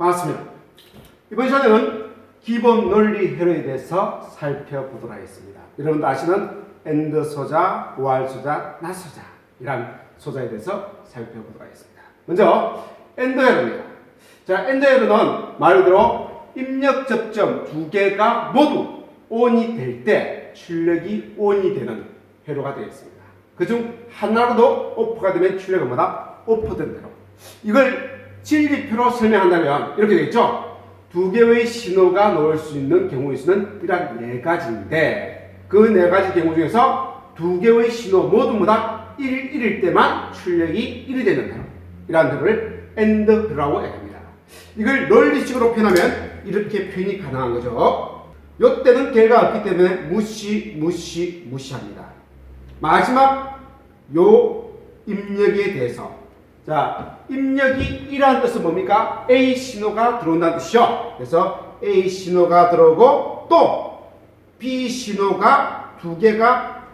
반갑습니다. 이번 시간에는 기본 논리 회로에 대해서 살펴보도록 하겠습니다. 여러분도 아시는 AND 소자, OR 소자, NOT 소자 이란 소자에 대해서 살펴보도록 하겠습니다. 먼저 AND 회로입니다. 자, AND 회로는 말 그대로 입력 접점 두 개가 모두 ON이 될 때 출력이 ON이 되는 회로가 되겠습니다. 그중 하나라도 OFF가 되면 출력은 뭐다? OFF된 회로. 이걸 진리표로 설명한다면 이렇게 되겠죠? 두 개의 신호가 나올 수 있는 경우의 수는 이러한 네 가지인데 그 네 가지 경우 중에서 두 개의 신호 모두마다 1일 때만 출력이 1이 되는 회로. 이러한 회로를 AND 회로라고 얘기합니다. 이걸 논리식으로 표현하면 이렇게 표현이 가능한 거죠. 이때는 개가 없기 때문에 무시합니다. 마지막 요 입력에 대해서 자, 입력이 1이라는 뜻은 뭡니까? A 신호가 들어온다는 뜻이죠. 그래서 A 신호가 들어오고 또 B 신호가 두 개가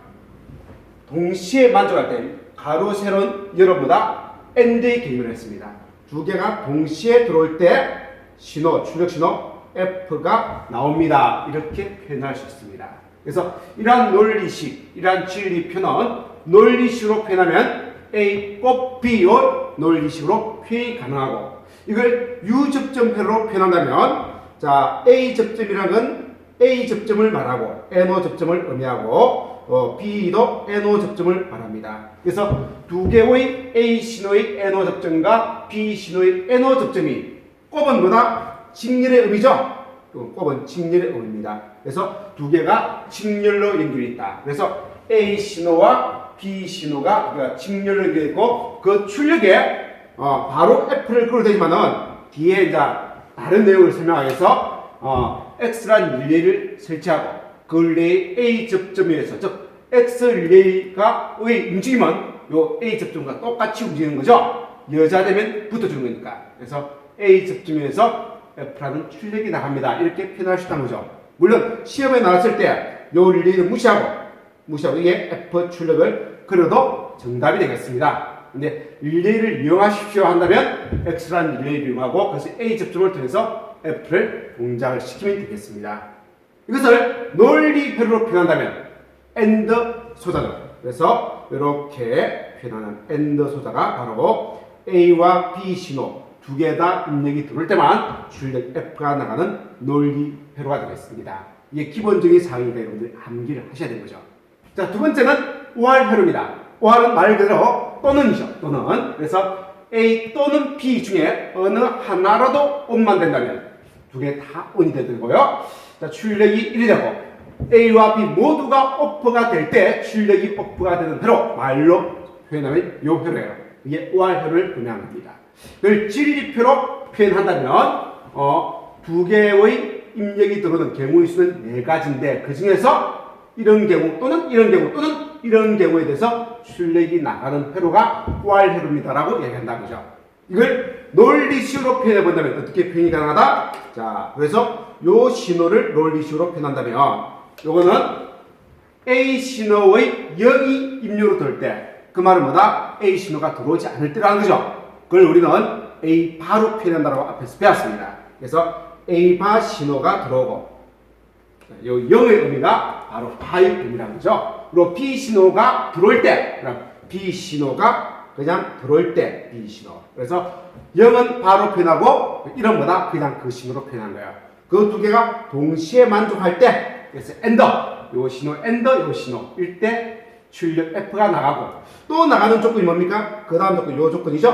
동시에 만족할 때 가로 세로는 여러분보다 AND의 개념을 했습니다. 두 개가 동시에 들어올 때 신호, 출력 신호 F가 나옵니다. 이렇게 표현할 수 있습니다. 그래서 이러한 논리식, 이러한 진리표는 논리식으로 표현하면 A 곱 B요 논리식으로 표현이 가능하고 이걸 U 접점회로로 표현한다면 자 A 접점이라는 건 A 접점을 말하고 NO 접점을 의미하고 B도 NO 접점을 말합니다. 그래서 두 개의 A 신호의 NO 접점과 B 신호의 NO 접점이 곱은 뭐다? 직렬의 의미죠. 곱은 직렬의 의미입니다. 그래서 두 개가 직렬로 연결이 있다. 그래서 A 신호와 B 신호가 직렬로 연결되고 그 출력에 바로 F를 끌어도 되지만은 뒤에 이제 다른 내용을 설명하기 위해서 X란 릴레이를 설치하고 그 릴레이 A 접점에서 즉 X 릴레이가의 움직임은 요 A 접점과 똑같이 움직이는 거죠. 여자 되면 붙어주는 거니까. 그래서 A 접점에서 F라는 출력이 나갑니다. 이렇게 표현할 수 있다는 거죠. 물론 시험에 나왔을 때 요 릴레이는 무시하고 이게 F 출력을 그려도 정답이 되겠습니다. 근데 릴레이를 이용하십시오 한다면 X라는 릴레이를 이용하고 그래서 A 접점을 통해서 F를 동작을 시키면 되겠습니다. 이것을 논리회로로 표현한다면 AND 소자죠. 그래서 이렇게 표현하는 AND 소자가 바로 A와 B 신호 두 개 다 입력이 들어올 때만 출력 F가 나가는 논리회로가 되겠습니다. 이게 기본적인 사항이니까 여러분들이 암기를 하셔야 되는 거죠. 자, 두 번째는 OR 회로입니다. OR은 말 그대로 또는이죠. 또는. 그래서 A 또는 B 중에 어느 하나라도 ON만 된다면 두 개 다 ON이 되고요. 자, 출력이 1이 되고 A와 B 모두가 OFF가 될 때 출력이 OFF가 되는 회로 말로 표현하면 요 회로예요. 이게 OR 회로를 의미하는 겁니다. 그걸 진리표로 표현한다면 두 개의 입력이 들어오는 경우의 수는 네 가지인데 그 중에서 이런 경우 또는 이런 경우 또는 이런 경우에 대해서 출력이 나가는 회로가 OR 회로입니다라고 얘기한다는 거죠. 이걸 논리식으로 표현해 본다면 어떻게 표현이 가능하다? 자, 그래서 요 신호를 논리식으로 표현한다면 요거는 A 신호의 0이 입력으로 들어올 때 그 말은 뭐다? A 신호가 들어오지 않을 때라는 거죠. 그걸 우리는 A 바로 표현한다고 앞에서 배웠습니다. 그래서 A 바 신호가 들어오고 요 0의 의미가 바로 바의 의미라는 거죠. 그리고 B 신호가 들어올 때 그럼 B 신호가 그냥 들어올 때 B 신호. 그래서 0은 바로 표현하고 1은 뭐다? 그냥 그 신호로 표현한 거예요. 그 두 개가 동시에 만족할 때 그래서 AND 요 신호 AND 요 신호일 때 출력 F가 나가고 또 나가는 조건이 뭡니까? 그 다음 조건 요 조건이죠.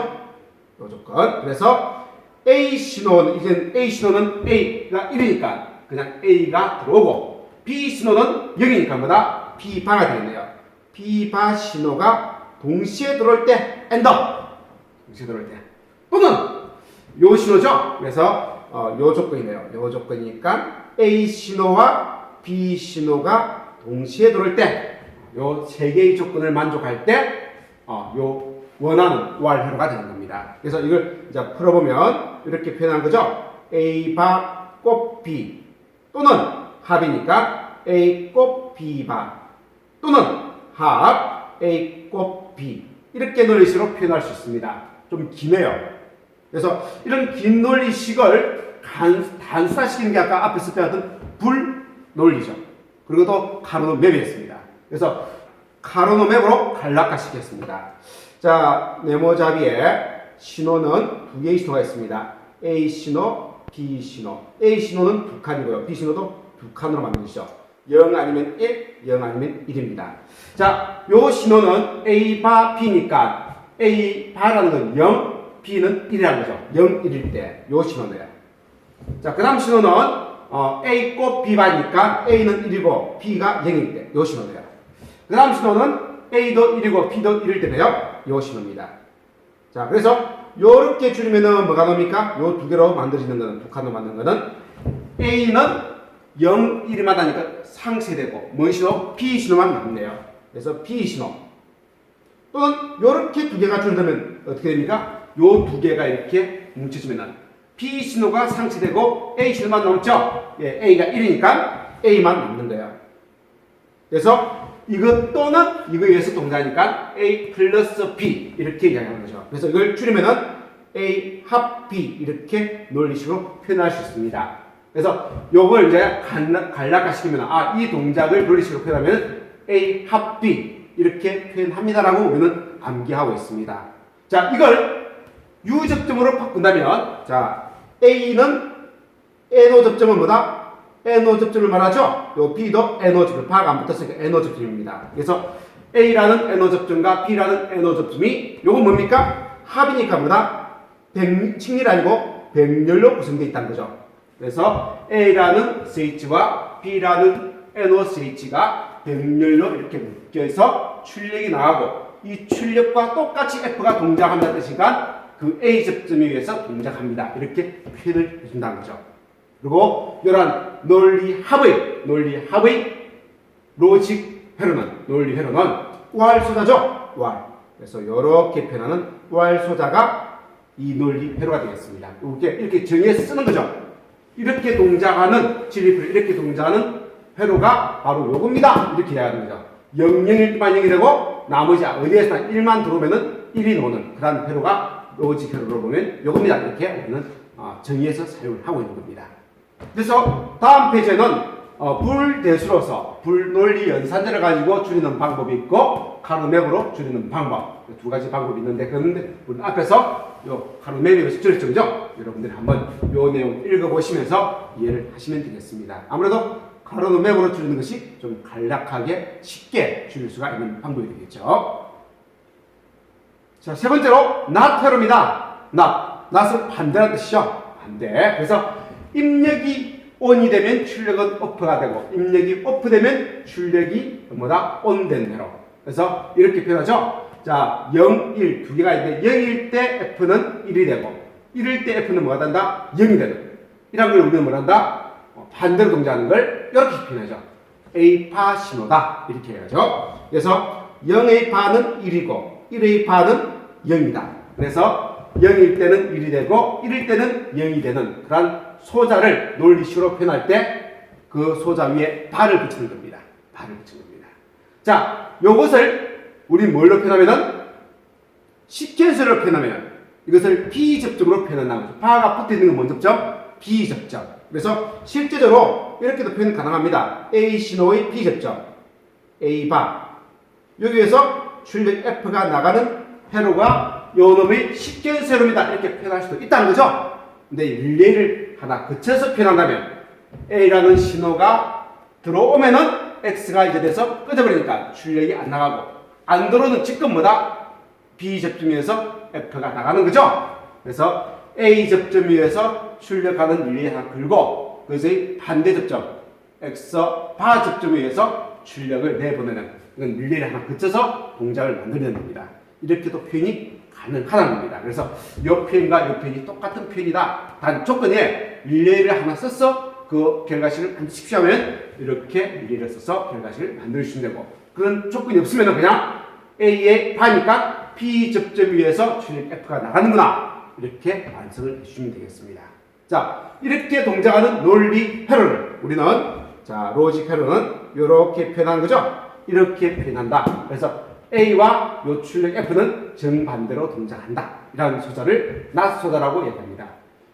요 조건. 그래서 A 신호는 이제 A 신호는 A가 1이니까 그냥 A가 들어오고 B 신호는 0이니까 뭐다? B바가 되겠네요. B바 신호가 동시에 들어올 때 AND 동시에 들어올 때 또는 요 신호죠. 그래서 요 조건이네요. 요 조건이니까 A 신호와 B 신호가 동시에 들어올 때 요 세 개의 조건을 만족할 때 요 원하는 OR 회로가 되는 겁니다. 그래서 이걸 이제 풀어보면 이렇게 표현한 거죠. A 바 곱 B 또는 합이니까 A 곱 B 바 또는 합 A 곱 B 이렇게 논리식으로 표현할 수 있습니다. 좀 기네요. 그래서 이런 긴 논리식을 단순화시키는 게 아까 앞에서 배웠던 불 논리죠. 그리고 또 카르노 맵이었습니다. 그래서 카르노 맵으로 간략화시켰습니다. 자, 네모잡이에 신호는 두 개의 신호가 있습니다. A 신호, B 신호. A 신호는 두 칸이고요. B 신호도 두 칸으로 만드시죠. 0 아니면 1, 0 아니면 1입니다. 자, 요 신호는 A 바 B니까 A 바라는 건 0, B는 1이라는 거죠. 0, 1일 때 요 신호네요. 자, 그 다음 신호는 A 곱 B 바니까 A는 1이고 B가 0일 때 요 신호네요. 그 다음 신호는 A도 1이고 B도 1일 때네요. 요 신호입니다. 자, 그래서 요렇게 줄이면은 뭐가 나옵니까? 요 두 개로 만들어지는 거는, 두 칸으로 만드는 거는 A는 0, 1만 하니까 상쇄되고 뭔 신호? B 신호만 남네요. 그래서 B 신호. 또는 요렇게 두 개가 줄어들면 어떻게 됩니까? 요 두 개가 이렇게 뭉쳐지면은 B 신호가 상쇄되고 A 신호만 남죠? 예, A가 1이니까 A만 남는 거예요. 그래서 이것 또는 이거에 의해서 동사니까 A 플러스 B 이렇게 이야기하는 거죠. 그래서 이걸 줄이면은 A 합 B 이렇게 논리식으로 표현할 수 있습니다. 그래서 요걸 이제 간략화시키면 이 동작을 논리식으로 표현하면 A 합 B 이렇게 표현합니다라고 우리는 암기하고 있습니다. 자, 이걸 U 접점으로 바꾼다면 자, A는 NO 접점은 뭐다? NO 접점을 말하죠. 요 B도 NO 접점, 바가 안 붙었으니까 NO 접점입니다. 그래서 A라는 NO 접점과 B라는 NO 접점이 요건 뭡니까? 합이니까 뭐다? 직렬이 아니고 백렬로 구성되어 있다는 거죠. 그래서 A라는 CH와 B라는 NOCH가 백렬로 이렇게 묶여서 출력이 나가고 이 출력과 똑같이 F가 동작한다는 뜻이니까 그 A 접점에 의해서 동작합니다. 이렇게 표현을 해준다는 거죠. 그리고 이러한 논리 합의 로직 회로는 논리 회로는 우할소자죠. 우할. 그래서 이렇게 표현하는 우할소자가 이 논리 회로가 되겠습니다. 이렇게 정의해서 쓰는 거죠. 이렇게 동작하는 진리풀 이렇게 동작하는 회로가 바로 요겁니다. 이렇게 이야기하는 거죠. 001만 0이 되고 나머지 어디에서나 1만 들어오면은 1이 노는 그런 회로가 로직 회로로 보면 요겁니다. 이렇게 우리는 정의해서 사용을 하고 있는 겁니다. 그래서 다음 페이지에는 불대수로서 불논리 연산자를 가지고 줄이는 방법이 있고 카르노맵으로 줄이는 방법 두 가지 방법이 있는데 그런데 앞에서 요 카르노맵에서 줄였죠, 그죠? 여러분들이 한번 요 내용 읽어보시면서 이해를 하시면 되겠습니다. 아무래도 카르노맵으로 줄이는 것이 좀 간략하게 쉽게 줄일 수가 있는 방법이 되겠죠. 자, 세 번째로 not회로입니다. not은 반대라는 뜻이죠. 반대. 그래서 입력이 on이 되면 출력은 off가 되고 입력이 off 되면 출력이 뭐다? on 된 회로. 그래서 이렇게 표현하죠. 자, 0, 1 두 개가 있는데 0일 때 F는 1이 되고 1일 때 F는 뭐가 된다? 0이 되는. 이런 걸 우리는 뭐라 한다? 반대로 동작하는 걸 이렇게 표현하죠. A파 신호다. 이렇게 해야죠. 그래서 0A파는 1이고 1A파는 0이다. 그래서 0일 때는 1이 되고 1일 때는 0이 되는 그런 소자를 논리식으로 표현할 때 그 소자 위에 발을 붙이는 겁니다. 발을 붙이는 겁니다. 자, 요것을 우리 뭘로 표현하면은 시퀀스로 표현하면 이것을 비접점으로 표현한다는 거죠. 바가 붙어 있는 건 뭔 접점? 비접점. 그래서 실제적으로 이렇게도 표현 가능합니다. A 신호의 비접점. A 바. 여기에서 출력 F가 나가는 회로가 요 놈의 시퀀스 회로입니다. 이렇게 표현할 수도 있다는 거죠. 근데 릴레이를 하나 거쳐서 표현한다면 A라는 신호가 들어오면은 X가 이제 돼서 꺼져버리니까 출력이 안 나가고 안 들어오는 지금 뭐다? B 접점에서 F가 나가는 거죠. 그래서 A 접점 위에서 출력하는 릴레이 하나 걸고 그것의 반대 접점 X 바 접점에 의해서 출력을 내보내는 이건 릴레이를 하나 거쳐서 동작을 만들어내는 겁니다. 이렇게도 표현이 가능하다는 겁니다. 그래서 이 표현과 이 표현이 똑같은 표현이다. 단 조건에 릴레이를 하나 써서 그 결과식을 반드시 취하면 이렇게 릴레이를 써서 결과식을 만들 수 있는 되고 그런 조건이 없으면 그냥 A의 바니까 B 접점 위에서 출력 F가 나가는구나. 이렇게 완성을 해주시면 되겠습니다. 자, 이렇게 동작하는 논리 회로를 우리는 자 로직 회로는 이렇게 표현하는 거죠. 이렇게 표현한다. 그래서 A와 요 출력 F는 정반대로 동작한다. 이라는 소자를 not 소자라고 얘기합니다.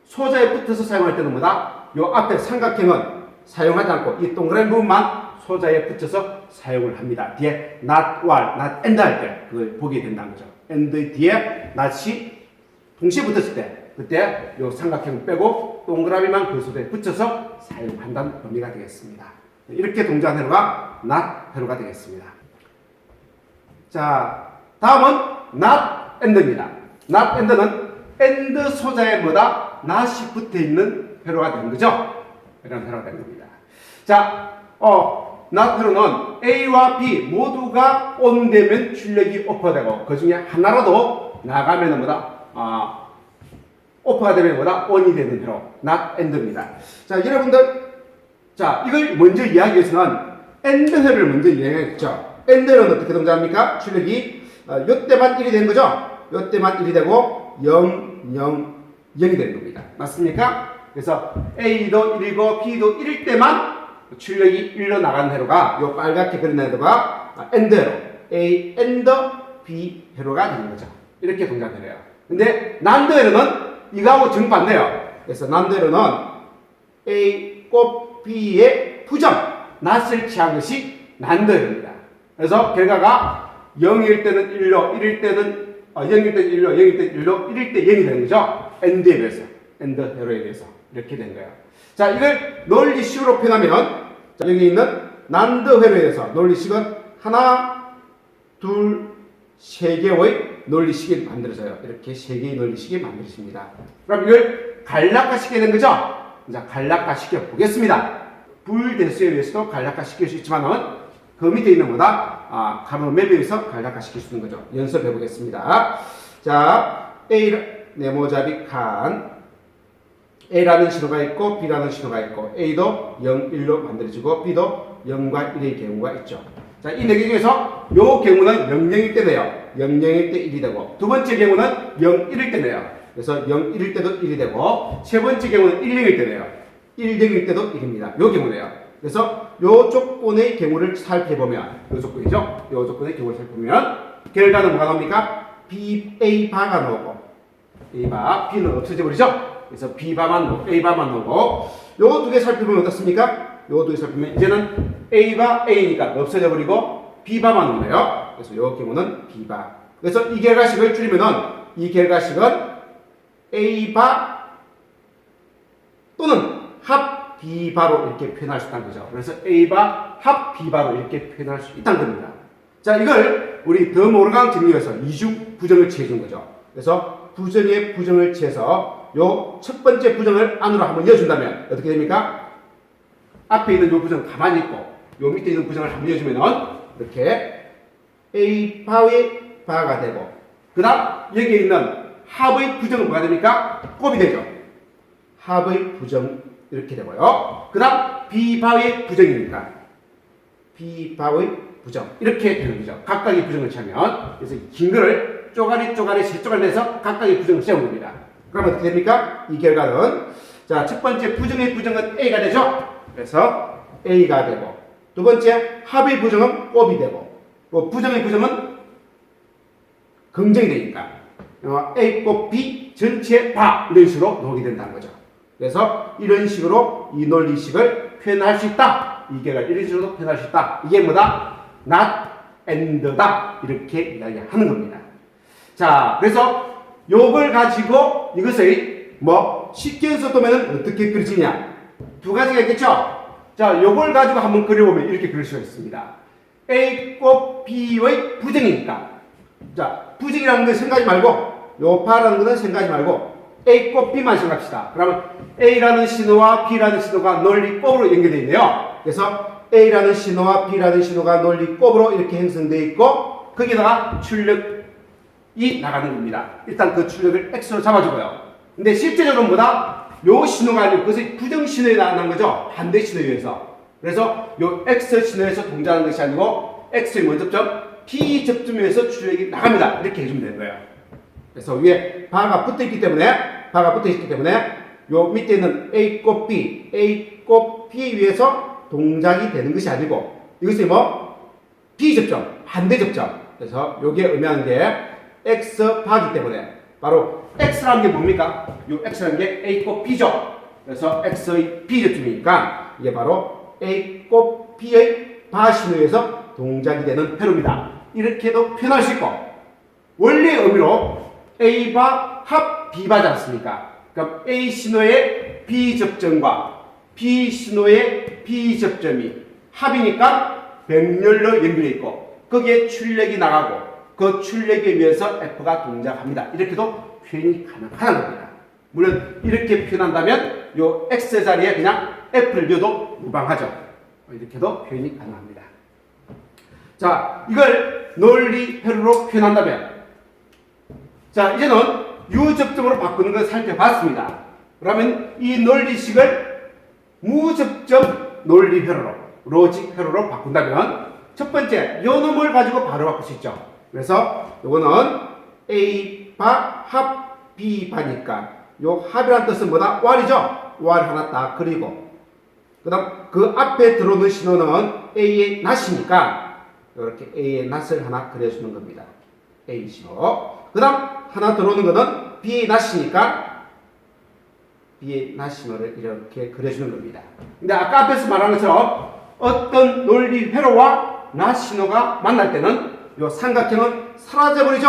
소자에 붙어서 사용할 때는 뭐다? 요 앞에 삼각형은 사용하지 않고 이 동그란 부분만 소자에 붙여서 사용을 합니다. 뒤에 not while, not and 할 때 그걸 보게 된다는 거죠. and 뒤에 not이 동시에 붙었을 때 그때 요 삼각형 빼고 동그라미만 그 소자에 붙여서 사용한다는 의미가 되겠습니다. 이렇게 동작한 회로가 not 회로가 되겠습니다. 자, 다음은 not and입니다. not and는 and 소자에 뭐다? not이 붙어 있는 회로가 되는 거죠. 이런 회로가 되는 겁니다. 자, not 회로는 A와 B 모두가 on 되면 출력이 오퍼되고 그 중에 하나라도 나가면 뭐다? 오퍼가 되면 뭐다? on이 되는 회로 not and입니다. 자, 여러분들 자, 이걸 먼저 이야기하기 위해서는 and 회로를 먼저 이야기했죠. and는 어떻게 동작합니까? 출력이 요때만 1이 되는 거죠. 요때만 1이 되고 0, 0, 0이 되는 겁니다. 맞습니까? 그래서 A도 1이고 B도 1일 때만 출력이 1로 나가는 회로가 요 빨갛게 그리는 회로가 and 회로 A and B 회로가 되는 거죠. 이렇게 동작을 해요. 근데 난드 회로는 이거하고 정반대예요. 그래서 난드 회로는 A 곱 B의 부정 not을 취한 것이 난드 회로입니다. 그래서 결과가 0일 때는 1로 1일 때는 0일 때는 1로 0일 때는 1로 1일 때 0이 되는 거죠. and에 비해서 and 회로에 비해서 이렇게 된 거예요. 자, 이걸 논리식으로 표현하면 자, 여기 있는 난드 회로에 대해서 논리식은 하나, 둘, 세 개의 논리식이 만들어져요. 이렇게 세 개의 논리식이 만들어집니다. 그럼 이걸 간략화시켜야 되는 거죠? 자, 간략화시켜 보겠습니다. 불대수에 의해서도 간략화시킬 수 있지만은 그 밑에 있는 거다 가로 맵에 의해서 간략화시킬 수 있는 거죠. 연습해 보겠습니다. 자, A 네모잡이 칸 A라는 신호가 있고 B라는 신호가 있고 A도 0, 1로 만들어지고 B도 0과 1의 경우가 있죠. 자, 이 네 개 중에서 요 경우는 0, 0일 때 돼요. 0, 0일 때 1이 되고 두 번째 경우는 0, 1일 때 돼요. 그래서 0, 1일 때도 1이 되고 세 번째 경우는 1, 0일 때 돼요. 1, 0일 때도 1입니다. 요 경우네요. 그래서 요 조건의 경우를 살펴보면 요 조건이죠. 요 조건의 경우를 살펴보면 결과는 뭐가 나옵니까? B, A 바가 나오고 A 바, B는 없어져 버리죠. 그래서 B 바만 나오고 A 바만 나오고 요 두 개 살펴보면 어떻습니까? 요 두 개 살펴보면 이제는 A 바 A니까 없어져 버리고 B 바만 나오네요. 그래서 요 경우는 B 바. 그래서 이 결과식을 줄이면은 이 결과식은 A 바 또는 합 B바로 이렇게 표현할 수 있다는 거죠. 그래서 A바 합 B바로 이렇게 표현할 수 있다는 겁니다. 자, 이걸 우리 더 모르강 정리해서 이중 부정을 취해준 거죠. 그래서 부정에 부정을 취해서 요 첫 번째 부정을 안으로 한번 이어준다면 어떻게 됩니까? 앞에 있는 요 부정 가만히 있고 요 밑에 있는 부정을 한번 이어주면은 이렇게 A바의 바가 되고 그 다음 여기에 있는 합의 부정은 뭐가 됩니까? 곱이 되죠. 합의 부정 이렇게 되고요. 그 다음 B바의 부정이니까 B바의 부정 이렇게 되는 거죠. 각각의 부정을 취하면 그래서 긴 거를 쪼가리 세 쪼가리 내서 각각의 부정을 세우는 겁니다. 그러면 어떻게 됩니까? 이 결과는 자, 첫 번째 부정의 부정은 A가 되죠. 그래서 A가 되고 두 번째 합의 부정은 곱이 되고 또 부정의 부정은 긍정이 되니까 A 곱 B 전체 바 이런 식으로 나오게 된다는 거죠. 그래서 이런 식으로 이 논리식을 표현할 수 있다. 이게가 이런 식으로 표현할 수 있다. 이게 뭐다? not and다. 이렇게 이야기하는 겁니다. 자, 그래서 요걸 가지고 이것을 뭐 식견수 도면은 어떻게 그려지냐? 두 가지가 있겠죠? 자, 요걸 가지고 한번 그려보면 이렇게 그릴 수가 있습니다. A 곱 B의 부정이니까. 자, 부정이라는 건 생각하지 말고 요 바라는 거는 생각하지 말고 A 곱 B만 생각합시다. 그러면 A라는 신호와 B라는 신호가 논리곱으로 연결되어 있네요. 그래서 A라는 신호와 B라는 신호가 논리곱으로 이렇게 형성되어 있고 거기다가 출력이 나가는 겁니다. 일단 그 출력을 X로 잡아주고요. 근데 실제적으로 뭐다? 요 신호가 아니고 그것이 부정 신호에 나가는 거죠. 반대 신호에 의해서. 그래서 요 X 신호에서 동작하는 것이 아니고 X의 원접점 B 접점에 의해서 출력이 나갑니다. 이렇게 해주면 되는 거예요. 그래서 위에 바가 붙어 있기 때문에 요 밑에 있는 A 곱 B 위에서 동작이 되는 것이 아니고 이것이 뭐 B 접점, 반대 접점 그래서 요게 의미하는 게 x 바기 때문에 바로 x라는 게 뭡니까? 요 x라는 게 a 곱 b죠. 그래서 x의 b제점이니까 이게 바로 a 곱 b의 바신호에서 동작이 되는 회로입니다. 이렇게도 표현할 수 있고 원리의 의미로 a바 합 b바지 않습니까? 그럼 a 신호의 b 접점과 b 신호의 b 접점이 합이니까 병렬로 연결해 있고 거기에 출력이 나가고 그 출력에 의해서 F가 동작합니다. 이렇게도 표현이 가능하다는 겁니다. 물론 이렇게 표현한다면 요 X 자리에 그냥 F를 넣어도 무방하죠. 이렇게도 표현이 가능합니다. 자, 이걸 논리 회로로 표현한다면 자, 이제는 유접점으로 바꾸는 걸 살펴봤습니다. 그러면 이 논리식을 무접점 논리 회로로 로직 회로로 바꾼다면 첫 번째 요 놈을 가지고 바로 바꿀 수 있죠. 그래서 요거는 A바 합 B바니까 요 합이라는 뜻은 뭐다? 왈이죠? 왈 하나 딱 그리고 그 다음 그 앞에 들어오는 신호는 A의 낫이니까 이렇게 A의 낫을 하나 그려주는 겁니다. A 신호. 그 다음 하나 들어오는 거는 B의 낫이니까 B의 낫 신호를 이렇게 그려주는 겁니다. 근데 아까 앞에서 말한 것처럼 어떤 논리 회로와 낫 신호가 만날 때는 요 삼각형은 사라져버리죠.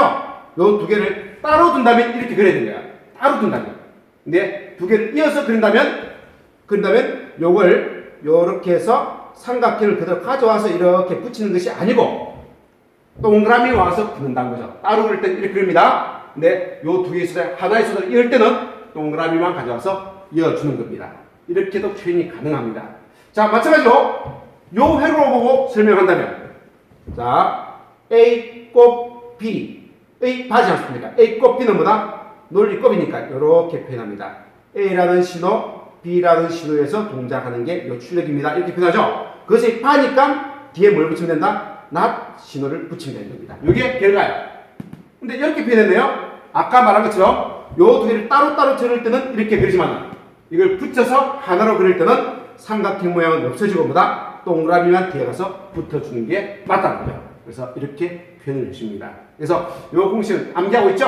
요 두 개를 따로 둔다면 이렇게 그려야 되는 거야. 따로 둔다면. 근데 두 개를 이어서 그린다면 요걸 요렇게 해서 삼각형을 그대로 가져와서 이렇게 붙이는 것이 아니고 동그라미 와서 붙는다는 거죠. 따로 그릴 때는 이렇게 그립니다. 근데 요 두 개의 수를 하나의 수를 이을 때는 동그라미만 가져와서 이어주는 겁니다. 이렇게도 표현이 가능합니다. 자, 마찬가지로 요 회로로 보고 설명한다면 자, A 곱 B의 바지 않습니까? A 곱 B는 뭐다? 논리 곱이니까 이렇게 표현합니다. A라는 신호, B라는 신호에서 동작하는 게 요 출력입니다. 이렇게 표현하죠. 그것이 바니까 뒤에 뭘 붙이면 된다? not 신호를 붙이면 되는 겁니다. 이게 결과예요. 근데 이렇게 표현했네요. 아까 말한 것처럼 요 두 개를 따로따로 그릴 때는 이렇게 그리지만 이걸 붙여서 하나로 그릴 때는 삼각형 모양은 없어지고 뭐다? 동그라미만 뒤에 가서 붙어주는 게 맞다는 거죠. 그래서 이렇게 표현을 해줍니다. 그래서 이 공식은 암기하고 있죠?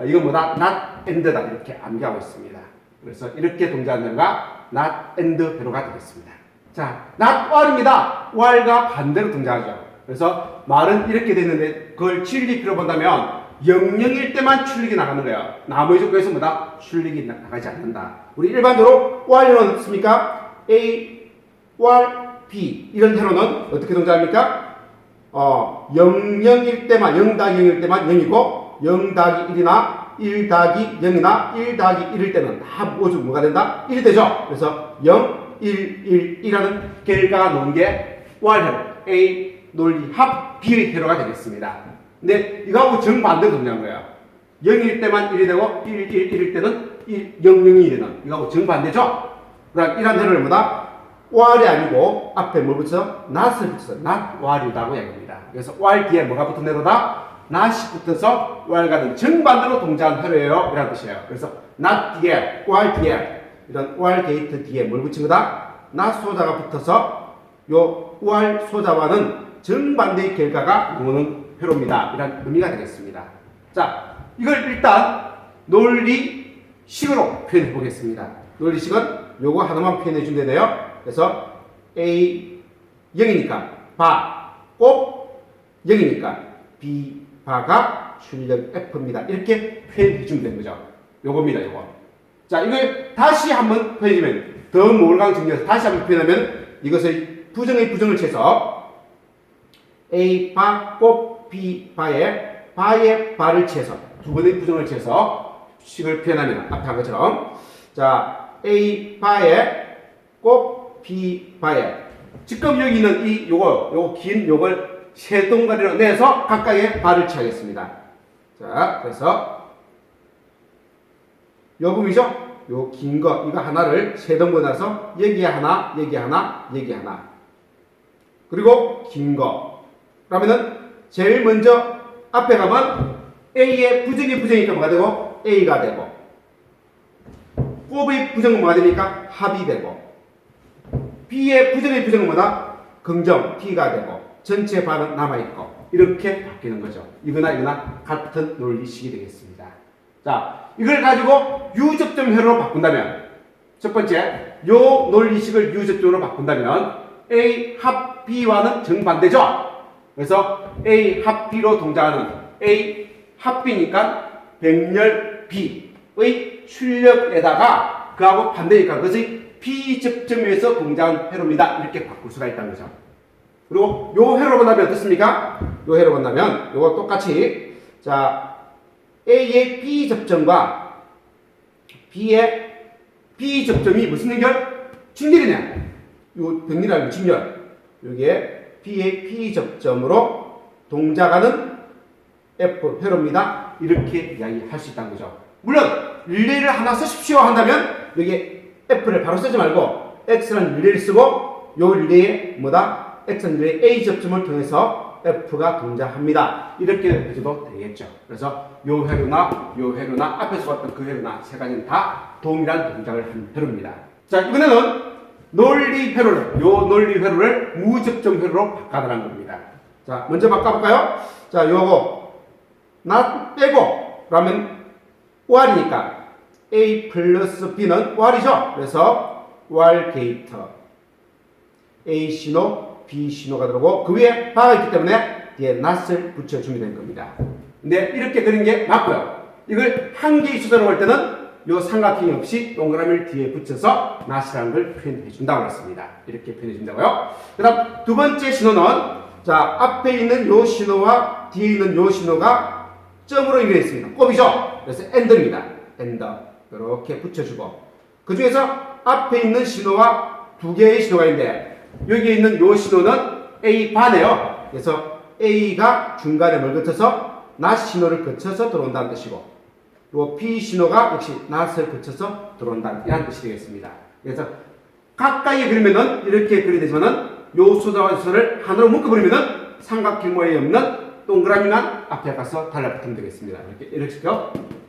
이건 뭐다? not and다 이렇게 암기하고 있습니다. 그래서 이렇게 동작하는 거가 not and 회로가 되겠습니다. 자, not while입니다. while가 반대로 동작하죠. 그래서 말은 이렇게 됐는데 그걸 진리표로 본다면 영영일 때만 출력이 나가는 거예요. 나머지 조건에서 뭐다? 출력이 나가지 않는다. 우리 일반적으로 while는 어떻습니까? A, while, B 이런 회로는 어떻게 동작합니까? 00일 때만 0 더하기 0일 때만 0이고 0 더하기 1이나 1 더하기 0이나 1 더하기 1일 때는 다 모두 뭐가 된다? 1이 되죠. 그래서 0, 1, 1이라는 결과가 나온 게 while 회로 A 논리 합 B의 회로가 되겠습니다. 근데 이거하고 정반대로 동작한 거예요. 0일 때만 1이 되고 1, 1일 때는 1, 0, 0이 되는 이거하고 정반대죠. 그럼 이런 회로를 뭐다? while이 아니고 앞에 뭘 붙여서 not을 붙여서 not while이라고 이야기합니다. 그래서 while 뒤에 뭐가 붙은 회로다? not이 붙어서 while가 된 정반대로 동작한 회로예요. 이라는 뜻이에요. 그래서 not 뒤에, while 뒤에 이런 while 게이트 뒤에 뭘 붙인 거다? not 소자가 붙어서 요 while 소자와는 정반대의 결과가 나오는 회로입니다. 이런 의미가 되겠습니다. 자, 이걸 일단 논리식으로 표현해 보겠습니다. 논리식은 요거 하나만 표현해 주면 돼요. 그래서 A 0이니까 바, 곱 0이니까 B 바가 출력 F입니다. 이렇게 표현해 주면 되는 거죠. 요겁니다, 요거. 자, 이걸 다시 한번 표현해주면 더 몰강 정리해서 다시 한번 표현하면 이것의 부정의 부정을 채서 A 바, 곱 B 바에 바의 바를 채서 두 번의 부정을 채서 식을 표현하면 앞에 한 것처럼 자, A 바에 곱 B 바에 지금 여기 있는 이 요거 긴 요걸 세 동가리로 내서 각각의 바를 취하겠습니다. 자, 그래서 요 부분이죠? 요 긴 거 이거 하나를 세 동가리 나서 여기에 하나, 여기 하나, 여기 하나. 그리고 긴 거. 그러면은 제일 먼저 앞에 가면 A의 부정이 부정이니까 뭐가 되고 A가 되고 곱의 부정은 뭐가 됩니까? 합이 되고 B의 부정의 부정은 뭐다? 긍정 T가 되고 전체 바는 남아있고 이렇게 바뀌는 거죠. 이거나 이거나 같은 논리식이 되겠습니다. 자, 이걸 가지고 유접점회로로 바꾼다면, 첫 번째, 요 논리식을 유접점으로 바꾼다면 A 합 B와는 정반대죠. 그래서 A 합 B로 동작하는 A 합 B니까 백렬 B의 출력에다가 그하고 반대니까 그것이 B접점에서 동작한 회로입니다. 이렇게 바꿀 수가 있다는 거죠. 그리고 요 회로 본다면 어떻습니까? 요 회로 본다면 요거 똑같이, 자, A의 B접점과 B의 B접점이 무슨 연결? 직렬이냐? 요 백렬이라는 직렬. 여기에 B의 P접점으로 동작하는 F 회로입니다. 이렇게 이야기할 수 있다는 거죠. 물론 릴레이를 하나 쓰십시오 한다면 여기에 F를 바로 쓰지 말고 X라는 릴레이를 쓰고 요 릴레이에 뭐다? X는 릴레이 A 접점을 통해서 F가 동작합니다. 이렇게 해줘도 되겠죠. 그래서 요 회로나 앞에서 봤던 그 회로나 세 가지는 다 동일한 동작을 하는 회로입니다. 자, 이번에는 논리 회로를 무접점 회로로 바꿔달라는 겁니다. 자, 먼저 바꿔볼까요? 자, 요거 나 빼고 라면 OR이니까 A 플러스 B는 OR이죠. 그래서 OR 게이터 A 신호, B 신호가 들어오고 그 위에 바가 있기 때문에 뒤에 not을 붙여주면 되는 겁니다. 근데 이렇게 그린 게 맞고요. 이걸 한 개의 수저로 볼 때는 요 삼각형이 없이 동그라미를 뒤에 붙여서 not이라는 걸 표현해 준다고 했습니다. 이렇게 표현해 준다고요. 그 다음 두 번째 신호는, 자, 앞에 있는 요 신호와 뒤에 있는 요 신호가 점으로 연결되어 있습니다. 곱이죠. 그래서 AND입니다. AND 이렇게 붙여주고 그 중에서 앞에 있는 신호와 두 개의 신호가 있는데 여기에 있는 요 신호는 A 반이에요. 그래서 A가 중간에 뭘 거쳐서 not 신호를 거쳐서 들어온다는 뜻이고 요 B 신호가 역시 not을 거쳐서 들어온다는 이런 뜻이 되겠습니다. 그래서 가까이 그리면은 이렇게 그리게 되지만은 요 수저와 수저를 하나로 묶어버리면은 삼각형 모양이 없는 동그라미만 앞에 가서 달라붙으면 되겠습니다. 이렇게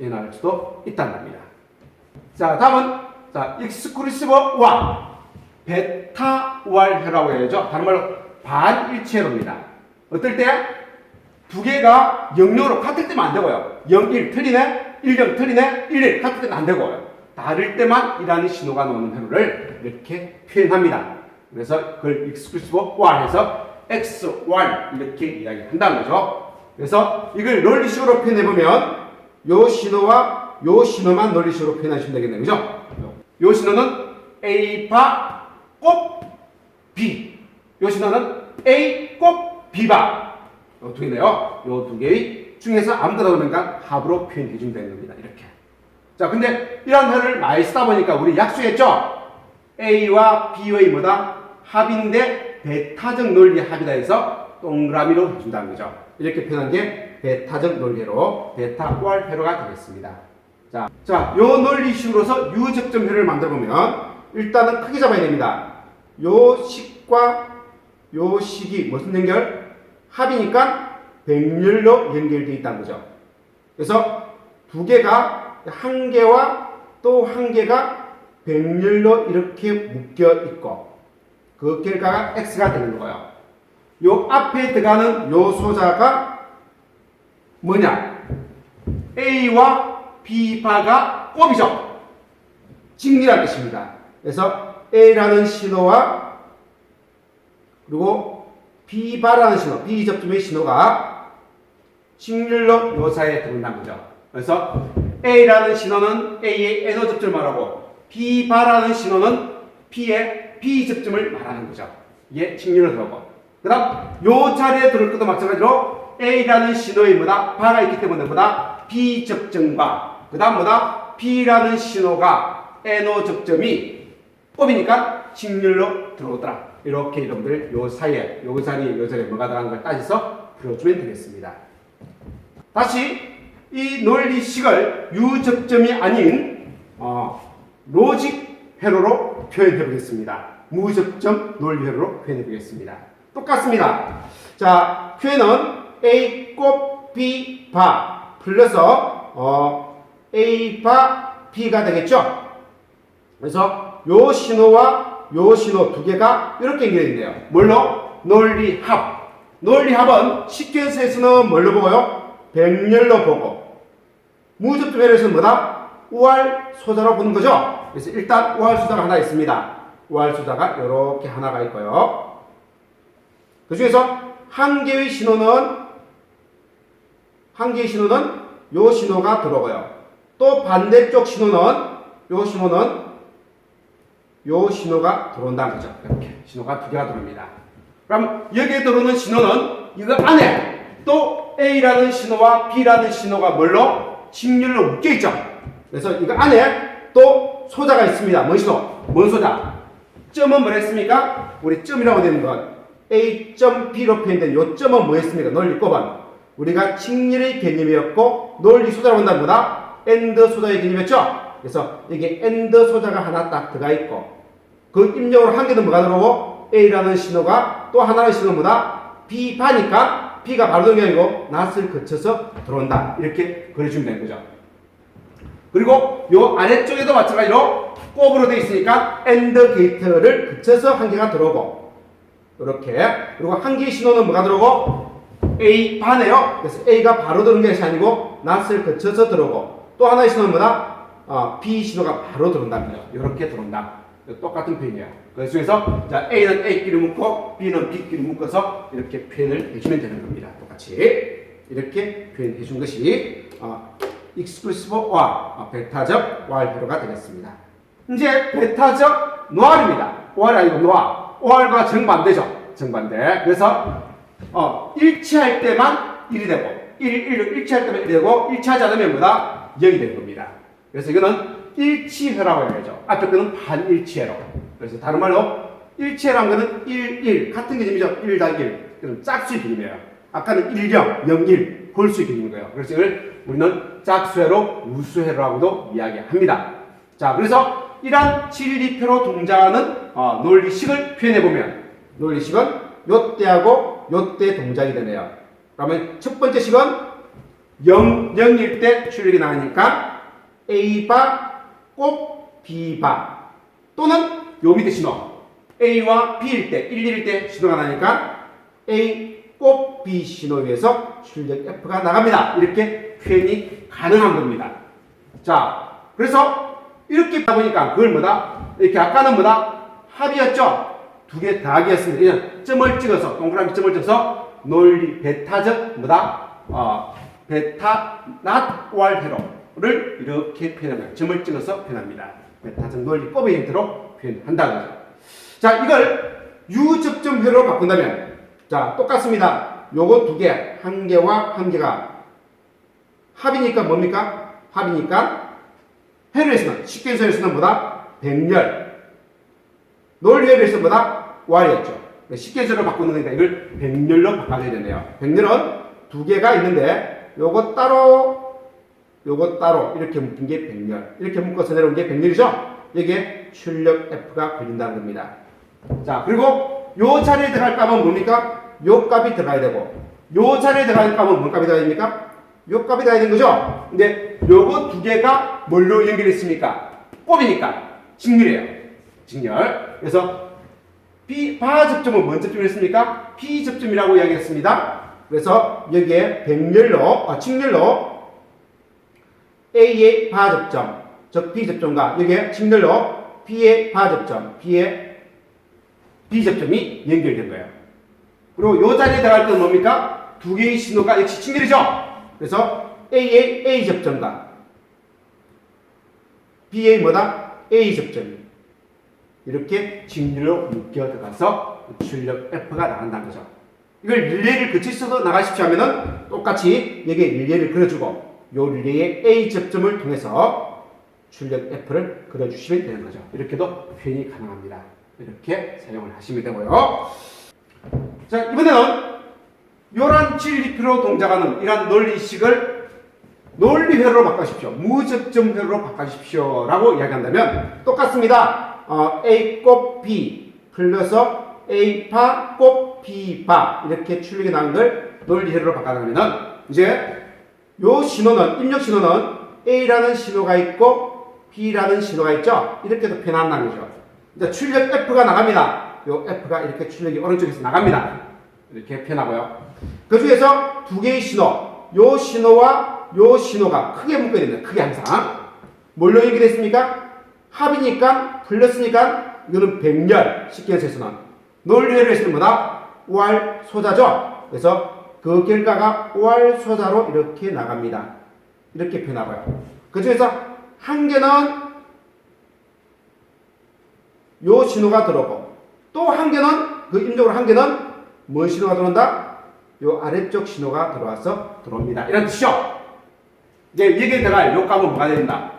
나올 수도 있단 말입니다. 자, 다음은, 자, 익스크루시브 OR, 베타 OR 회로라고 해야죠. 다른 말로 반일체회로입니다. 어떨 때? 두 개가 영역으로 같을 때만 안 되고요. 0, 1 틀리네, 1, 0 틀리네, 1, 1 같을 때는 안 되고요. 다를 때만 이라는 신호가 나오는 회로를 이렇게 표현합니다. 그래서 그걸 익스크루시브 OR 해서 X1 이렇게 이야기한다는 거죠. 그래서 이걸 논리식으로 표현해보면 요 신호와 요 신호만 논리식으로 표현하시면 되겠네요. 그죠? 요 신호는 A바 곱 B, 요 신호는 A 곱 B바, 요 두 개네요. 요 두 개의 중에서 아무거나 나오니까 합으로 표현해주면 되는 겁니다. 이렇게. 자, 근데 이런 회를 많이 쓰다 보니까 우리 약수했죠? A와 B의 뭐다? 합인데 베타적 논리 합이다 해서 동그라미로 해준다는 거죠. 이렇게 표현한 게 베타적 논리로 베타 OR 회로가 되겠습니다. 자, 요 논리식으로서 유접점회로를 만들어 보면 일단은 크게 잡아야 됩니다. 요 식과 요 식이 무슨 연결? 합이니까 백렬로 연결되어 있다는 거죠. 그래서 두 개가 한 개와 또 한 개가 백렬로 이렇게 묶여 있고 그 결과가 X가 되는 거예요. 요 앞에 들어가는 요 소자가 뭐냐? A와 B바가 곱이죠. 직렬이라는 뜻입니다. 그래서 A라는 신호와 그리고 B바라는 신호, B접점의 신호가 직렬로 요 사이에 들어온다는 거죠. 그래서 A라는 신호는 A의 NO 접점을 말하고 B바라는 신호는 P의 B접점을 말하는 거죠. 이게 직렬로 들어오고 그 다음 요 자리에 들어올 것도 마찬가지로 A라는 신호의 뭐다? 바가 있기 때문에 뭐다? B접점과 그 다음 뭐다? B라는 신호가 NO 접점이 곱이니까 직렬로 들어오더라. 이렇게 여러분들 요 사이에 요 자리에 뭐가 들어가는 걸 따져서 풀어주면 되겠습니다. 다시 이 논리식을 유접점이 아닌 로직 회로로 표현해 보겠습니다. 무접점 논리 회로로 표현해 보겠습니다. 똑같습니다. 자, 표현은 A 곱 B 바 플러스 A 바 B가 되겠죠. 그래서 요 신호와 요 신호 두 개가 이렇게 연결되어 있네요. 뭘로? 논리 합. 논리합은 시퀀스에서는 뭘로 보고요? 백렬로 보고, 무접점 회로에서는 뭐다? 우할 소자로 보는 거죠. 그래서 일단 우할 소자가 하나 있습니다. 우할 소자가 이렇게 하나가 있고요. 그 중에서 한 개의 신호는 요 신호가 들어오고요. 또 반대쪽 신호는 요 신호가 들어온다는 거죠. 이렇게 신호가 두 개가 들어옵니다. 그럼 여기에 들어오는 신호는 이거 안에 또 A라는 신호와 B라는 신호가 뭘로? 직렬로 묶여있죠. 그래서 이거 안에 또 소자가 있습니다. 뭔 신호? 뭔 소자? 점은 뭐랬습니까? 우리 점이라고 되는 건 A.B로 표현된 요 점은 뭐였습니까? 논리법은 우리가 직렬의 개념이었고 논리 소자라고 한다는 거다. AND 소자의 개념이었죠. 그래서 여기 AND 소자가 하나 딱 들어가 있고 그 입력으로 한 개는 뭐가 들어오고 A라는 신호가 또 하나의 신호는 뭐다? B 바니까 B가 바로 들어오는 게 아니고 낫을 거쳐서 들어온다. 이렇게 그려주면 되는 거죠. 그리고 요 아래쪽에도 마찬가지로 곱으로 되어 있으니까 AND 게이트를 거쳐서 한 개가 들어오고 이렇게 그리고 한 개의 신호는 뭐가 들어오고 A 반에요. 그래서 A가 바로 들어오는 것이 아니고 낫을 거쳐서 들어오고 또 하나의 신호는 뭐다? B 신호가 바로 들어온다는 거죠. 이렇게 들어온다. 똑같은 표현이에요. 그 중에서 자, A는 A끼리 묶고 B는 B끼리 묶어서 이렇게 표현을 해주면 되는 겁니다. 똑같이 이렇게 표현해 준 것이 exclusive or 베타적 while표가 되겠습니다. 이제 베타적 noir입니다. while 아니고 noir. while과 정반대죠. 정반대. 그래서 일치할 때만 1이 되고 일치할 때만 1이 되고 일치하지 않으면 뭐다? 0이 되는 겁니다. 그래서 이거는 일치회라고 해야죠. 앞에 거는 반일치회로. 그래서 다른 말로 일치회라는 거는 1, 1 같은 개념이죠. 1 더하기 1. 그럼 짝수의 개념이에요. 아까는 1, 0, 0, 1 홀수의 개념인 거예요. 그래서 이걸 우리는 짝수회로 우수회로라고도 이야기합니다. 자, 그래서 이러한 진리표로 동작하는 논리식을 표현해보면 논리식은 요때하고 요때 동작이 되네요. 그러면 첫 번째 식은 0일 때 출력이 나가니까 A바 곱 B바 또는 요 밑에 신호 A와 B일 때 1, 1일 때 신호가 나니까 A 곱 B 신호에 의해서 출력 F가 나갑니다. 이렇게 표현이 가능한 겁니다. 자, 그래서 이렇게 하다 보니까 그걸 뭐다? 이렇게 아까는 뭐다? 합이었죠? 두 개 더하기였습니다. 그냥 점을 찍어서 동그라미 점을 찍어서 논리 베타적 뭐다? 베타 not while 회로를 이렇게 표현합니다. 점을 찍어서 표현합니다. 베타적 논리법의 형태로 표현한다는 거죠. 자, 이걸 유접점 회로로 바꾼다면 자, 똑같습니다. 요거 두 개, 한 개와 한 개가 합이니까 뭡니까? 합이니까 회로에서는 시퀀서에서는 뭐다? 백렬. 논리 회로에서는 뭐다? while이었죠. 시퀀서로 바꾸는 거니까 이걸 백렬로 바꿔줘야 되네요. 백렬은 두 개가 있는데 요거 따로 이렇게 묶인 게 백렬. 이렇게 묶어서 내려온 게 백렬이죠. 여기에 출력 F가 걸린다는 겁니다. 자, 그리고 요 자리에 들어갈 값은 뭡니까? 요 값이 들어가야 되고 요 자리에 들어갈 값은 뭔 값이 들어가야 됩니까? 요 값이 들어가야 되는 거죠. 근데 요거 두 개가 뭘로 연결했습니까? 곱이니까 직렬이에요. 직렬. 그래서 바 접점은 뭔 접점을 했습니까? P 접점이라고 이야기했습니다. 그래서 여기에 백렬로, 직렬로 A의 바 접점, 즉 B 접점과 여기에 직렬로 B의 바 접점, B의 B 접점이 연결된 거예요. 그리고 요 자리에 들어갈 때는 뭡니까? 두 개의 신호가 역시 직렬이죠. 그래서 A의 A 접점과 B의 뭐다? A 접점이 이렇게 직렬로 묶여 들어가서 출력 F가 나간다는 거죠. 이걸 릴레이를 거치셔서 나가십시오 하면은 똑같이 여기에 릴레이를 그려주고 요 릴레이의 A 접점을 통해서 출력 F를 그려주시면 되는 거죠. 이렇게도 표현이 가능합니다. 이렇게 사용을 하시면 되고요. 자, 이번에는 요런 진리표로 동작하는 이러한 논리식을 논리회로로 바꿔주십시오. 무접점 회로로 바꿔주십시오 라고 이야기한다면 똑같습니다. A 곱 B 플러스 A 바 곱 B 바 이렇게 출력이 나는 걸 논리회로로 바꿔나가면은 이제 요 신호는 입력 신호는 A라는 신호가 있고 B라는 신호가 있죠. 이렇게도 표현한다는 거죠. 이제 출력 F가 나갑니다. 요 F가 이렇게 출력이 오른쪽에서 나갑니다. 이렇게 표현하고요. 그 중에서 두 개의 신호, 요 신호와 요 신호가 크게 묶여야 됩니다. 크게 항상. 뭘로 연결했습니까? 합이니까 플러스니까 이거는 백렬, 쉽게 해서는 논리를 했으면 뭐다? OR 소자죠. 그래서 그 결과가 OR 소자로 이렇게 나갑니다. 이렇게 표현하고요. 그 중에서 한 개는 요 신호가 들어오고 또 한 개는 그 임적으로 한 개는 뭔 신호가 들어온다? 요 아래쪽 신호가 들어와서 들어옵니다. 이런 뜻이죠. 이제 여기에 들어갈 요 값은 뭐가 된다?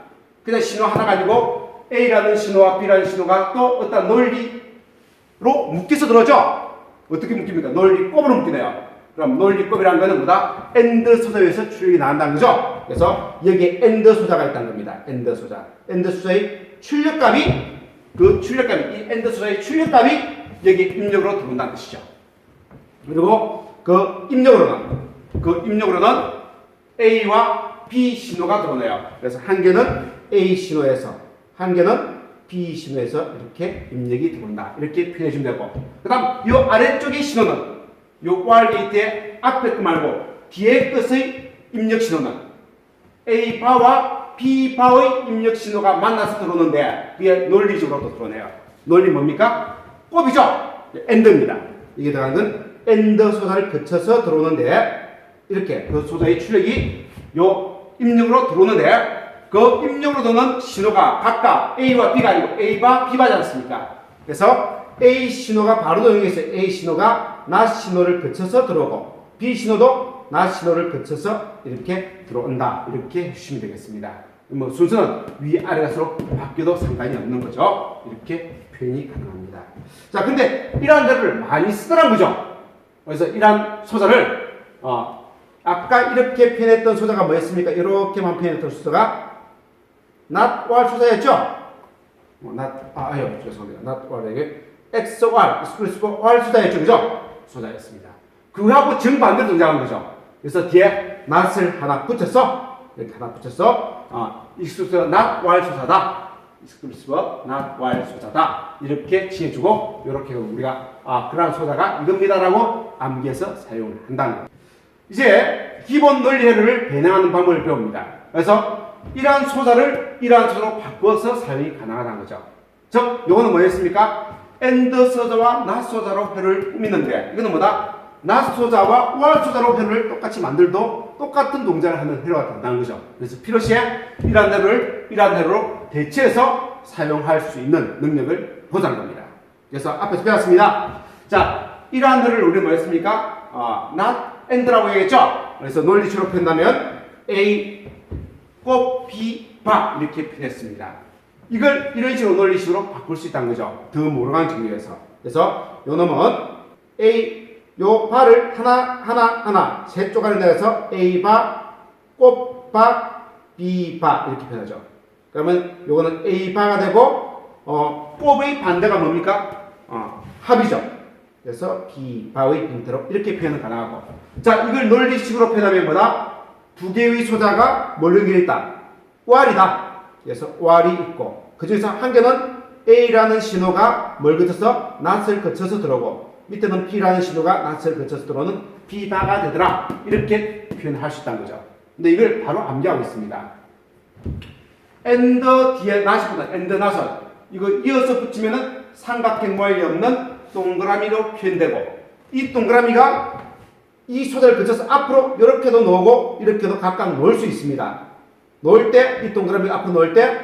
그냥 신호 하나 가지고 A라는 신호와 B라는 신호가 또 어떤 논리로 묶여서 들어오죠? 어떻게 묶입니까? 논리곱으로 묶이네요. 그럼 논리곱이라는 거는 뭐다? AND 소자에서 출력이 나온다는 거죠? 그래서 여기에 AND 소자가 있다는 겁니다. AND 소자. AND 소자의 출력값이, 이 AND 소자의 출력값이 여기 입력으로 들어온다는 뜻이죠. 그리고 그 입력으로는 A와 B 신호가 들어오네요. 그래서 한 개는 A 신호에서, 한 개는 B 신호에서 이렇게 입력이 들어온다. 이렇게 표현해 주면 되고. 그 다음, 이 아래쪽의 신호는, 이 OR 게이트의 앞에 거 말고, 뒤에 것의 입력 신호는 A 바와 B 바의 입력 신호가 만나서 들어오는데, 그게 논리적으로도 들어오네요. 논리 뭡니까? 곱이죠? AND입니다. 이게 들어간 건 AND 소자를 거쳐서 들어오는데, 이렇게 그 소자의 출력이 요 입력으로 들어오는데, 그 입력으로 들어오는 신호가 각각 A와 B가 아니고 A와 B가 되지 않습니까? 그래서 A 신호가 바로 적용해서 A 신호가 not 신호를 거쳐서 들어오고 B 신호도 not 신호를 거쳐서 이렇게 들어온다. 이렇게 해주시면 되겠습니다. 뭐 순서는 위아래가 서로 바뀌어도 상관이 없는 거죠. 이렇게 표현이 가능합니다. 자, 근데 이러한 데를 많이 쓰더란 거죠. 그래서 이러한 소자를 아까 이렇게 표현했던 소자가 뭐였습니까? 이렇게만 표현했던 소자가 not or 소자였죠? 죄송합니다. not or에게 XOR, exclusive or 소자였죠, 그죠? 소자였습니다. 그거하고 정반대로 등장한 거죠. 그래서 뒤에 not을 하나 붙였어. 이렇게 하나 붙였어. exclusive not or 소자다. exclusive not or 소자다. 이렇게 지어주고, 이렇게 우리가 그러한 소자가 이겁니다라고 암기해서 사용을 한다는 거예요. 이제 기본 논리회로를 변형하는 방법을 배웁니다. 그래서 이러한 소자를 이러한 소자로 바꿔서 사용이 가능하다는 거죠. 즉, 이거는 뭐였습니까? AND 소자와 NOT 소자로 회로를 꾸미는데, 이거는 뭐다? NOT 소자와 OR 소자로 회로를 똑같이 만들도 똑같은 동작을 하는 회로가 된다는 거죠. 그래서 필요시에 이러한 회로로 대체해서 사용할 수 있는 능력을 보장한 겁니다. 그래서 앞에서 배웠습니다. 자, 이러한 회로를 우리는 뭐였습니까? NOT AND라고 얘기했죠? 그래서 논리식으로 표현하면 A 곱 B 바 이렇게 표현했습니다. 이걸 이런 식으로 논리식으로 바꿀 수 있다는 거죠. 더 모르간 정리해서. 그래서 요 놈은 A 요 바를 하나 세 쪼가리 내서 A 바 곱 바 B 바 이렇게 표현하죠. 그러면 요거는 A 바가 되고 곱의 반대가 뭡니까? 합이죠. 그래서 B 바의 형태로 이렇게 표현은 가능하고. 자, 이걸 논리식으로 표현하면 뭐다? 두 개의 소자가 뭘 연결했다? OR이다. 그래서 OR이 있고, 그 중에서 한 개는 A라는 신호가 뭘 거쳐서 not을 거쳐서 들어오고, 밑에는 B라는 신호가 not을 거쳐서 들어오는 B바가 되더라. 이렇게 표현할 수 있다는 거죠. 근데 이걸 바로 암기하고 있습니다. AND 뒤에 not이보다 AND not을 이거 이어서 붙이면은 삼각형 모양이 없는 동그라미로 표현되고, 이 동그라미가 이 소자를 거쳐서 앞으로 이렇게도 놓고 이렇게도 각각 놓을 수 있습니다. 놓을 때, 이 동그라미 앞으로 놓을 때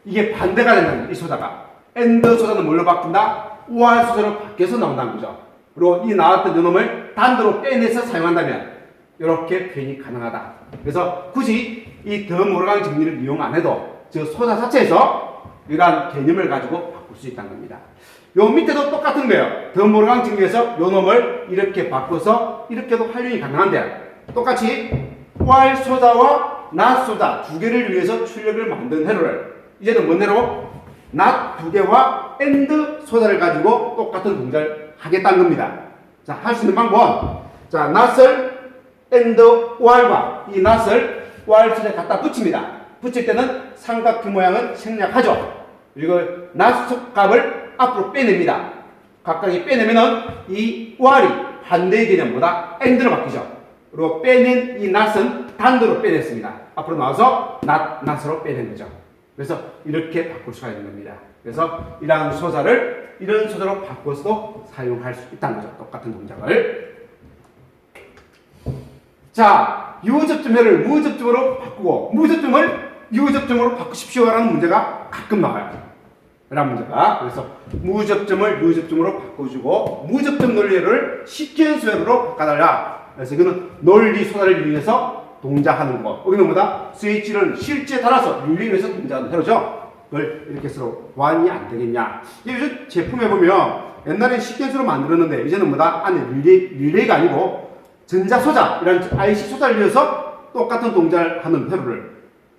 이게 반대가 된다는 거예요. 이 소자가. AND 소자는 뭘로 바뀐다? OR 소자로 바뀌어서 나온다는 거죠. 그리고 이 나왔던 요놈을 단도로 빼내서 사용한다면 이렇게 표현이 가능하다. 그래서 굳이 이 더 모르간 정리를 이용 안 해도 저 소자 자체에서 이러한 개념을 가지고 바꿀 수 있다는 겁니다. 요 밑에도 똑같은 거예요. 더 모르간 정리에서 요 놈을 이렇게 바꿔서 이렇게도 활용이 가능한데, 똑같이 OR 소자와 NOT 소자 두 개를 위해서 출력을 만든 회로를 이제는 뭔 회로? NOT 두 개와 AND 소자를 가지고 똑같은 동작을 하겠다는 겁니다. 자, 할 수 있는 방법은, 자, NOT을 AND OR과 이 NOT을 OR 소자에 갖다 붙입니다. 붙일 때는 삼각형 모양은 생략하죠. 그리고 NOT 값을 앞으로 빼냅니다. 각각이 빼내면은 이 OR이 반대의 개념보다 and로 바뀌죠. 그리고 빼낸 이 not은 단도로 빼냈습니다. 앞으로 나와서 not으로 빼낸 거죠. 그래서 이렇게 바꿀 수가 있는 겁니다. 그래서 이러한 소자를 이런 소자로 바꿔서도 사용할 수 있다는 거죠. 똑같은 동작을. 자, 유접점회를 무접점으로 바꾸고 무접점을 유접점으로 바꾸십시오라는 문제가 가끔 나와요. 라는 문제가. 그래서 무접점을 유접점으로 바꿔주고 무접점 논리를 시퀀스회로로 바꿔달라. 그래서 이거는 논리 소자를 이용해서 동작하는 거. 여기는 뭐다? 스위치를 실제 달아서 윤리에서 동작하는 회로죠. 그걸 이렇게 서로 보완이 안 되겠냐. 요즘 제품에 보면 옛날에 시퀀스로 만들었는데 이제는 뭐다? 안에 릴레이가 아니고 전자소자, 이런 IC 소자를 이용해서 똑같은 동작을 하는 회로를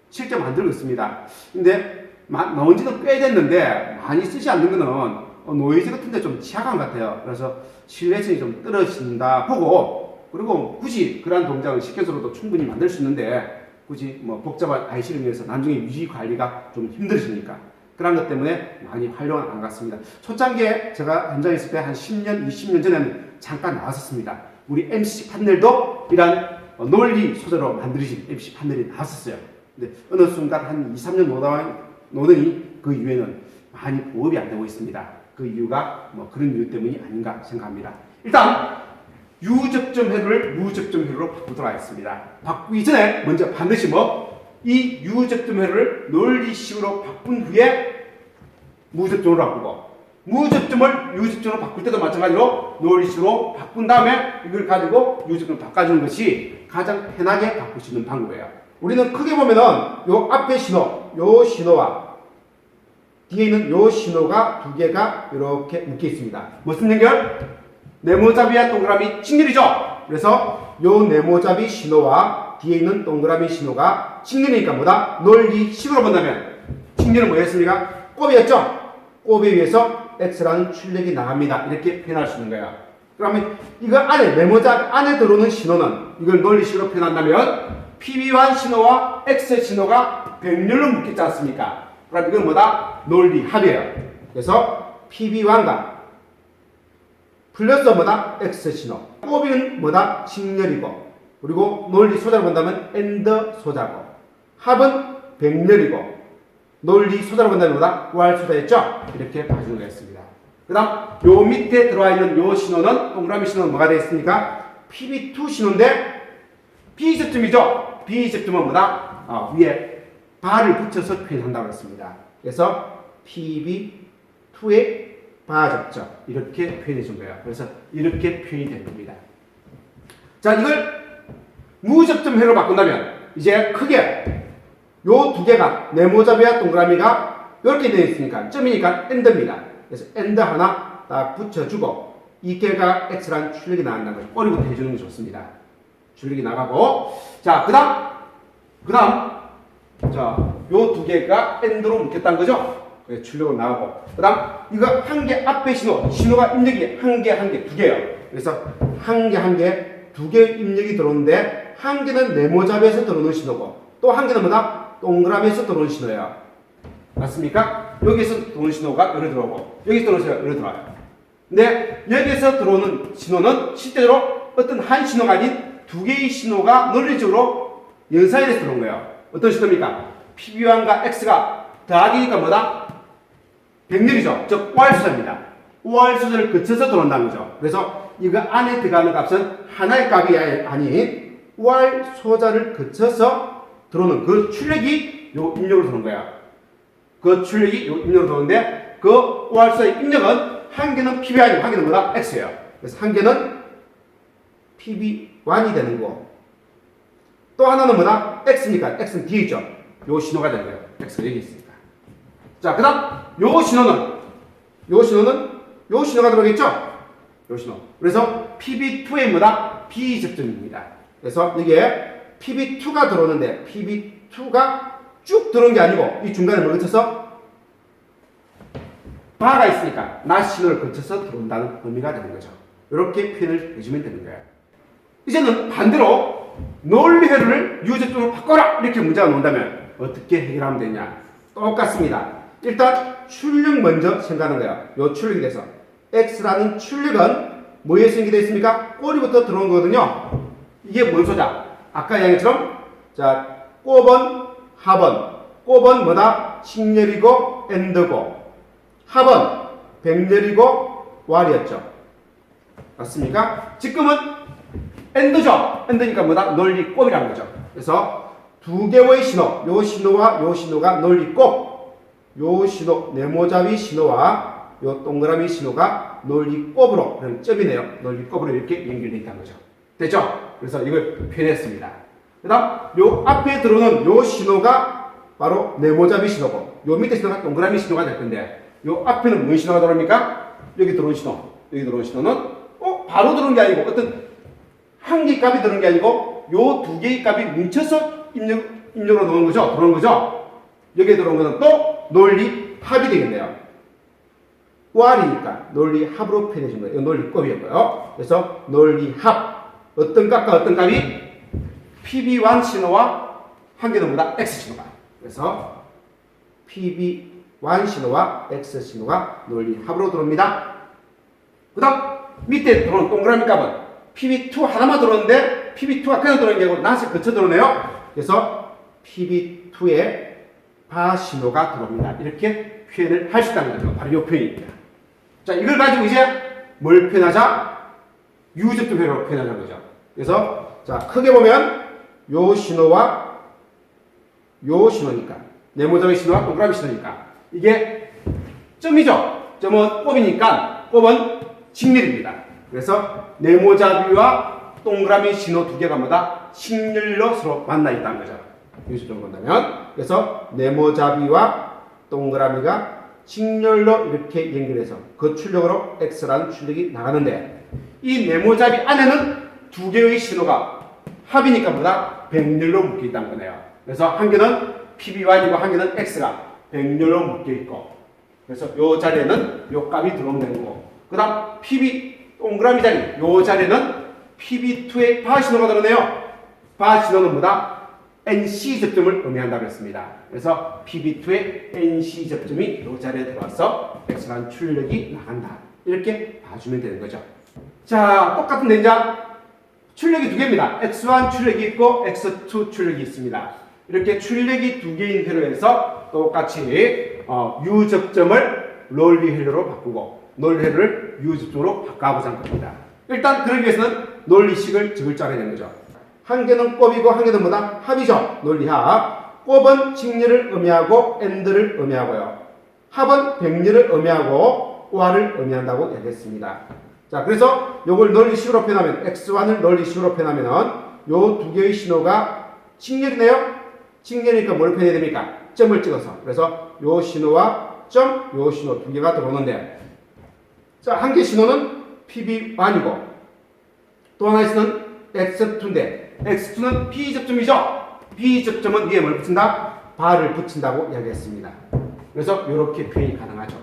실제 만들고 있습니다. 근데 나온 지는 꽤 됐는데 많이 쓰지 않는 거는 노이즈 같은 데 좀 취약한 것 같아요. 그래서 신뢰성이 좀 떨어진다 보고, 그리고 굳이 그러한 동작을 시켜서도 충분히 만들 수 있는데 굳이 뭐 복잡한 IC를 위해서 나중에 유지 관리가 좀 힘들어지니까 그런 것 때문에 많이 활용은 안 갔습니다. 초창기에 제가 현장에 있을 때 한 10년, 20년 전에는 잠깐 나왔었습니다. 우리 MC 판넬도 이런 논리 소재로 만들어진 MC 판넬이 나왔었어요. 근데 어느 순간 한 2, 3년 노더니 그 이후에는 많이 보급이 안 되고 있습니다. 그 이유가 뭐 그런 이유 때문이 아닌가 생각합니다. 일단 유접점 회로를 무접점 회로로 바꾸도록 하겠습니다. 바꾸기 전에 먼저 반드시 이 유접점 회로를 논리식으로 바꾼 후에 무접점으로 바꾸고, 무접점을 유접점으로 바꿀 때도 마찬가지로 논리식으로 바꾼 다음에 이걸 가지고 유접점으로 바꿔주는 것이 가장 편하게 바꿀 수 있는 방법이에요. 우리는 크게 보면은 요 앞에 신호, 요 신호와 뒤에 있는 요 신호가 두 개가 이렇게 묶여 있습니다. 무슨 연결? 네모잡이와 동그라미 직렬이죠. 그래서 요 네모잡이 신호와 뒤에 있는 동그라미 신호가 직렬이니까 뭐다? 논리식으로 본다면 직렬은 뭐였습니까? 곱이었죠. 곱에 의해서 x라는 출력이 나갑니다. 이렇게 표현할 수 있는 거예요. 그러면 이거 안에 네모잡이 안에 들어오는 신호는 이걸 논리식으로 표현한다면 PB1 신호와 X 신호가 병렬로 묶였지 않습니까? 그럼 이건 뭐다? 논리 합이에요. 그래서 PB1과 플러스 뭐다? X 신호. 곱이는 뭐다? 직렬이고, 그리고 논리 소자로 본다면 AND 소자고, 합은 병렬이고, 논리 소자로 본다면 뭐다? 월 소자였죠? 이렇게 봐주는 거였습니다. 그 다음 요 밑에 들어와 있는 요 신호는, 동그라미 신호는 뭐가 되어 있습니까? PB2 신호인데 B접점이죠? B접점은 뭐다? 위에 바를 붙여서 표현한다고 했습니다. 그래서 PB2의 바접점 이렇게 표현해 준 거예요. 그래서 이렇게 표현이 된 겁니다. 자, 이걸 무접점 회로 바꾼다면 이제 크게 요 두 개가 네모잡이와 동그라미가 이렇게 되어 있으니까 점이니까 AND입니다. 그래서 AND 하나 딱 붙여주고 이 개가 X라는 출력이 나간다는 걸 꼬리부터 해주는 게 좋습니다. 출력이 나가고, 자, 그 다음, 자, 요 두 개가 AND로 묶였다는 거죠? 그래서 출력으로 나가고, 그 다음, 이거 한 개 앞에 신호가 입력이 한 개, 두 개예요. 그래서 한 개, 두 개 입력이 들어오는데, 한 개는 네모잡이에서 들어오는 신호고, 또 한 개는 뭐다? 동그라미에서 들어오는 신호예요. 맞습니까? 여기서 들어오는 신호가 여기 들어오고, 여기서 들어오는 신호가 여기 들어와요. 근데 여기서 들어오는 신호는 실제로 어떤 한 신호가 아닌 두 개의 신호가 논리적으로 연산해서 들어온 거예요. 어떤 신호입니까? PB1과 X가 더하기니까 뭐다? 병렬이죠. 즉, OR소자입니다. OR소자를 거쳐서 들어온다는 거죠. 그래서 이거 안에 들어가는 값은 하나의 값이 아닌 OR소자를 거쳐서 들어오는 그 출력이 요 입력으로 들어오는 거예요. 그 출력이 요 입력으로 들어오는데 그 OR소자의 입력은 한 개는 PB1이고 한 개는 뭐다? X예요. 그래서 한 개는 PB1이 되는 거고, 또 하나는 뭐다? X니까 X는 뒤에 있죠. 요 신호가 되는 거예요. X가 여기 있으니까. 자, 그 다음 요 신호가 들어오겠죠? 요 신호. 그래서 PB2의 뭐다? B접점입니다. 그래서 여기에 PB2가 들어오는데 PB2가 쭉 들어온 게 아니고 이 중간에 뭘 거쳐서 바가 있으니까 나 신호를 거쳐서 들어온다는 의미가 되는 거죠. 이렇게 표현을 해주면 되는 거예요. 이제는 반대로 논리 회로를 유접점으로 바꿔라! 이렇게 문제가 나온다면 어떻게 해결하면 되냐? 똑같습니다. 일단 출력 먼저 생각하는 거예요. 요 출력에 대해서 X라는 출력은 뭐에서 연결되어 있습니까? 꼬리부터 들어온 거거든요. 이게 뭔 소자? 아까 이야기처럼 자, 꼽은 합은 꼽은 뭐다? 식렬이고 엔드고 합은 백렬이고 왈이었죠. 맞습니까? 지금은 엔드죠. 엔드니까 뭐다? 논리 꼽이라는 거죠. 그래서 두 개의 신호, 요 신호와 요 신호가 논리 꼽, 요 신호, 네모잡이 신호와 요 동그라미 신호가 논리 꼽으로, 그럼 점이네요. 논리 꼽으로 이렇게 연결되어 있다는 거죠. 됐죠? 그래서 이걸 표현했습니다. 그 다음, 요 앞에 들어오는 요 신호가 바로 네모잡이 신호고, 요 밑에 신호가 동그라미 신호가 될 건데, 요 앞에는 무슨 신호가 들어옵니까? 여기 들어온 신호. 여기 들어온 신호는, 바로 들어온 게 아니고, 어떤 한 개의 값이 들어온 게 아니고, 요 두 개의 값이 뭉쳐서 입력으로 들어온 거죠? 들어온 거죠? 여기에 들어온 거는 또 논리 합이 되겠네요. 왈이니까 논리 합으로 표현해 준 거예요. 논리 꼽이었고요. 그래서 논리 합. 어떤 값과 어떤 값이 PB1 신호와 한 개는 뭐다? X 신호가. 그래서 PB1 신호와 X 신호가 논리 합으로 들어옵니다. 그 다음 밑에 들어오는 동그라미 값은 PB2 하나만 들어오는데 PB2가 그냥 들어오는 게 아니고 낫을 거쳐 들어오네요. 그래서 PB2에 바 신호가 들어옵니다. 이렇게 표현을 할 수 있다는 거죠. 바로 이 표현입니다. 자, 이걸 가지고 이제 뭘 표현하자? 유접점회로 표현하자는 거죠. 그래서 자, 크게 보면 요 신호와 요 신호니까 네모잡이 신호와 동그라미 신호니까 이게 점이죠. 점은 꼽이니까 꼽은 직렬입니다. 그래서 네모잡이와 동그라미 신호 두 개가 뭐다? 직렬로 서로 만나 있다는 거죠. 유접점을 본다면 그래서 네모잡이와 동그라미가 직렬로 이렇게 연결해서 그 출력으로 X라는 출력이 나가는데 이 네모잡이 안에는 두 개의 신호가 합이니까 뭐다? 백렬로 묶여 있다는 거네요. 그래서 한 개는 PB1이고 한 개는 X가 백렬로 묶여 있고 그래서 요 자리에는 요 값이 들어오면 되는 거고 그 다음 PB 동그라미 자리 요 자리에는 PB2의 바 신호가 들어오네요. 바 신호는 뭐다? NC 접점을 의미한다고 했습니다. 그래서 PB2의 NC 접점이 이 자리에 들어와서 X라는 출력이 나간다. 이렇게 봐주면 되는 거죠. 자, 똑같은 된장 출력이 두 개입니다. X1 출력이 있고 X2 출력이 있습니다. 이렇게 출력이 두 개인 회로에서 똑같이 U 접점을 논리 회로로 바꾸고 논리 회로를 U 접점으로 바꿔보자는 겁니다. 일단 그러기 위해서는 논리식을 적을 줄 알아야 되는 거죠. 한 개는 꼽이고 한 개는 뭐다? 합이죠. 논리합. 꼽은 직렬을 의미하고 엔드를 의미하고요. 합은 백렬을 의미하고 왈을 의미한다고 얘기했습니다. 자, 그래서 요걸 논리식으로 표현하면 X1을 논리식으로 표현하면 요 두 개의 신호가 직렬이네요. 직렬이니까 뭘 표현해야 됩니까? 점을 찍어서. 그래서 요 신호와 점, 요 신호 두 개가 들어오는데 자, 한 개 신호는 PB1이고 또 하나의 신호는 X2인데 X2는 B접점이죠. B접점은 위에 뭘 붙인다? 바를 붙인다고 이야기했습니다. 그래서 이렇게 표현이 가능하죠.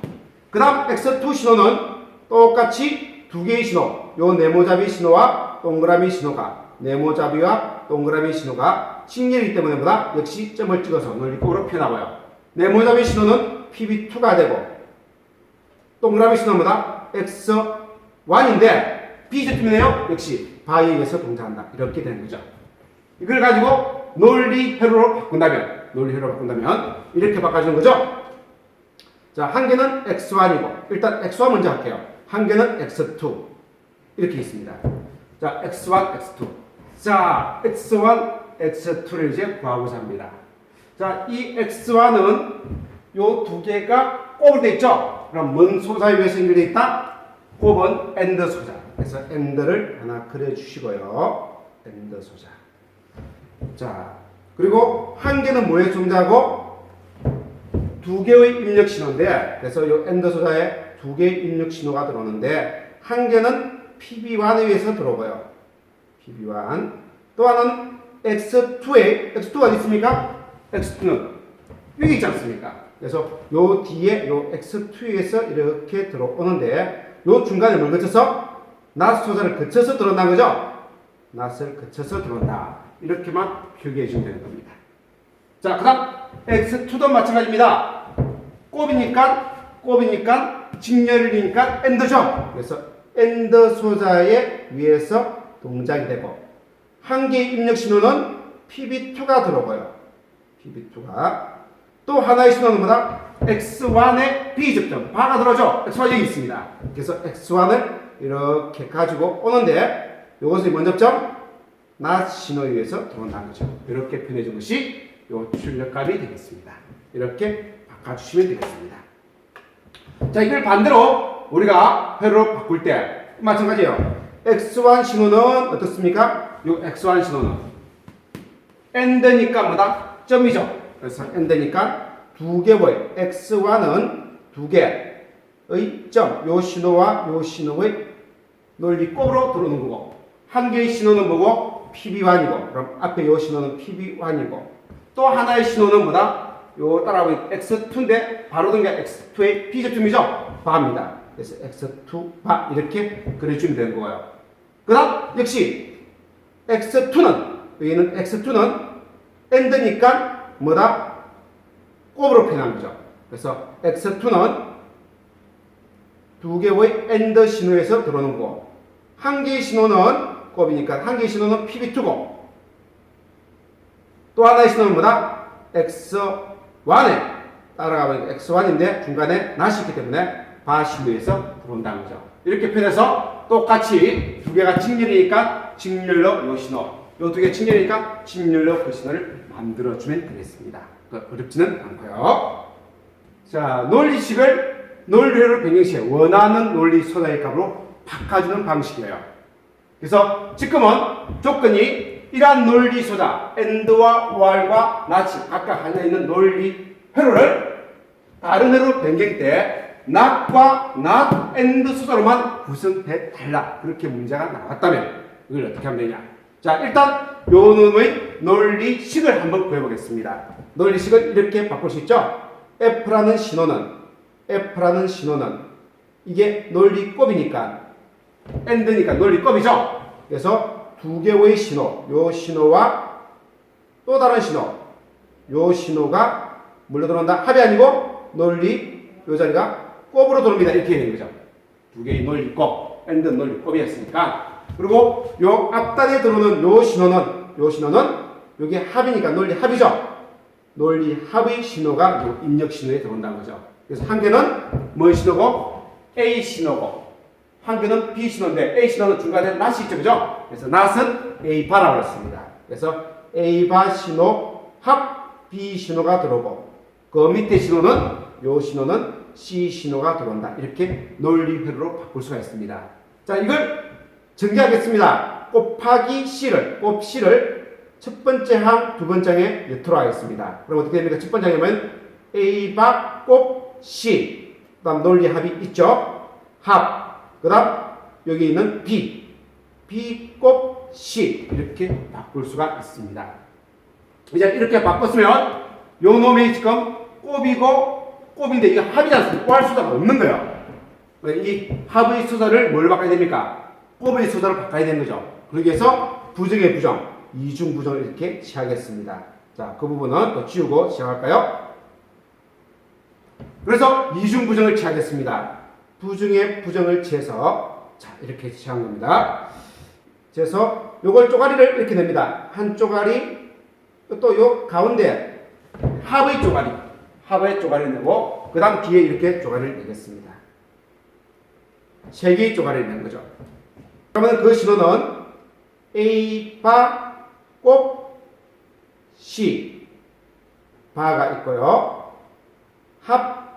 그 다음 X2 신호는 똑같이 두 개의 신호, 요 네모잡이 신호와 동그라미 신호가 네모잡이와 동그라미 신호가 직렬이기 때문에 뭐다? 역시 점을 찍어서 논리법으로 표현하고요. 네모잡이 신호는 PB2가 되고 동그라미 신호는 뭐다? X1인데 B접점이네요. 역시 바에 의해서 동작한다. 이렇게 되는 거죠. 이걸 가지고 논리 회로로 바꾼다면 이렇게 바꿔주는 거죠. 자, 한 개는 X1이고 일단 X1 먼저 할게요. 한 개는 X2 이렇게 있습니다. 자, X1, X2. 자, X1, X2를 이제 구하고자 합니다. 자, 이 X1은 요 두 개가 꼽을 돼 있죠. 그럼 뭔 소자에 의해서 연결돼 있다? 꼽은 엔드 소자. 그래서 엔드를 하나 그려주시고요. 엔드 소자. 자, 그리고 한 개는 뭐에 존재하고 두 개의 입력 신호인데, 그래서 이 엔드 소자에 두 개의 입력 신호가 들어오는데, 한 개는 PB1에 의해서 들어오고요. PB1. 또 하나는 X2가 어디 있습니까? X2는 여기 있지 않습니까? 그래서 요 뒤에 요 X2에서 이렇게 들어오는데, 요 중간에 뭘 거쳐서? 낫 소자를 거쳐서 들어온다는 거죠? 낫을 거쳐서 들어온다. 이렇게만 표기해 주면 되는 겁니다. 자, 그 다음 X2도 마찬가지입니다. 꼽이니까 직렬이니까 엔드죠. 그래서 AND 소자에 의해서 동작이 되고 한 개의 입력 신호는 PB2가 들어오고요. PB2가 또 하나의 신호는 뭐다? X1의 B접점 바가 들어오죠. X1 여기 있습니다. 그래서 X1을 이렇게 가지고 오는데 이것이 뭔 접점? not 신호에 의해서 들어온다는 거죠. 이렇게 표현해 준 것이 이 출력값이 되겠습니다. 이렇게 바꿔주시면 되겠습니다. 자, 이걸 반대로 우리가 회로로 바꿀 때 마찬가지예요. X1 신호는 어떻습니까? 이 X1 신호는 AND니까 뭐다? 점이죠. 그래서 AND니까 두 개의 X1은 두 개의 점, 요 신호와 요 신호의 논리 곱으로 들어오는 거고 한 개의 신호는 뭐고? PB1이고 그럼 앞에 요 신호는 PB1이고 또 하나의 신호는 뭐다? 요 따라오는 X2인데 바로 든 게 X2의 B접점이죠? 바입니다. 그래서 X2 바 이렇게 그려주면 되는 거예요. 그 다음 역시 X2는 여기는 X2는 AND니까 뭐다? 곱으로 표현한 거죠. 그래서 X2는 두 개의 AND 신호에서 들어오는 거고 한 개의 신호는 곱이니까 한 개의 신호는 PB2고 또 하나의 신호는 뭐다? X1에 따라가면 X1인데 중간에 not이 있기 때문에 바 신호에서 들어온다는 거죠. 이렇게 표현해서 똑같이 두 개가 직렬이니까 직렬로 요 신호 요 두 개 직렬이니까 직렬로 그 신호를 만들어주면 되겠습니다. 어렵지는 않고요. 자, 논리식을 논리로 변경시에 원하는 논리 소자의 값으로 바꿔주는 방식이에요. 그래서 지금은 조건이 이러한 논리 소자 AND와 OR과 not이 각각 하나 있는 논리 회로를 다른 회로 변경 때 not과 not AND 소자로만 구성해 달라. 그렇게 문제가 나왔다면 이걸 어떻게 하면 되냐? 자, 일단 요 놈의 논리식을 한번 구해보겠습니다. 논리식은 이렇게 바꿀 수 있죠? F라는 신호는 이게 논리곱이니까 AND니까 논리곱이죠? 그래서 두 개의 신호, 요 신호와 또 다른 신호, 요 신호가 물로 들어온다. 합이 아니고 논리 요 자리가 곱으로 들어옵니다. 이렇게 되는 거죠. 두 개의 논리곱, AND 논리곱이었으니까. 그리고 요 앞단에 들어오는 요 신호는 여기 합이니까 논리 합이죠. 논리 합의 신호가 요 입력 신호에 들어온다는 거죠. 그래서 한 개는 뭔 신호고? A 신호고 한 개는 B 신호인데 A 신호는 중간에 not이 있죠. 그죠? 그래서 not은 A 바라고 했습니다. 그래서 A 바 신호 합 B 신호가 들어오고 그 밑에 신호는 요 신호는 C 신호가 들어온다. 이렇게 논리 회로로 바꿀 수가 있습니다. 자, 이걸 정리하겠습니다. 곱하기 C를 첫 번째 항, 두 번째 항에 넣도록 하겠습니다. 그럼 어떻게 됩니까? 첫 번째 항이면 A 바 곱 C 그 다음 논리 합이 있죠? 합 그 다음 여기 있는 B 곱 C 이렇게 바꿀 수가 있습니다. 이제 이렇게 바꿨으면 요 놈이 지금 곱인데 이게 합이지 않습니까? 곱할 수가 없는 거예요. 이 합의 수자를 뭘 바꿔야 됩니까? 곱의 수자로 바꿔야 되는 거죠. 그러기 위해서 부정의 부정, 이중 부정을 이렇게 취하겠습니다. 자, 그 부분은 또 지우고 시작할까요? 그래서 이중 부정을 취하겠습니다. 부정의 부정을 취해서 자, 이렇게 취한 겁니다. 그래서 요걸 쪼가리를 이렇게 냅니다. 한 쪼가리 또 요 가운데 합의 쪼가리 내고 그 다음 뒤에 이렇게 쪼가리를 내겠습니다. 세 개의 쪼가리를 낸 거죠. 그러면 그 신호는 A 바 곱 C 바가 있고요. 합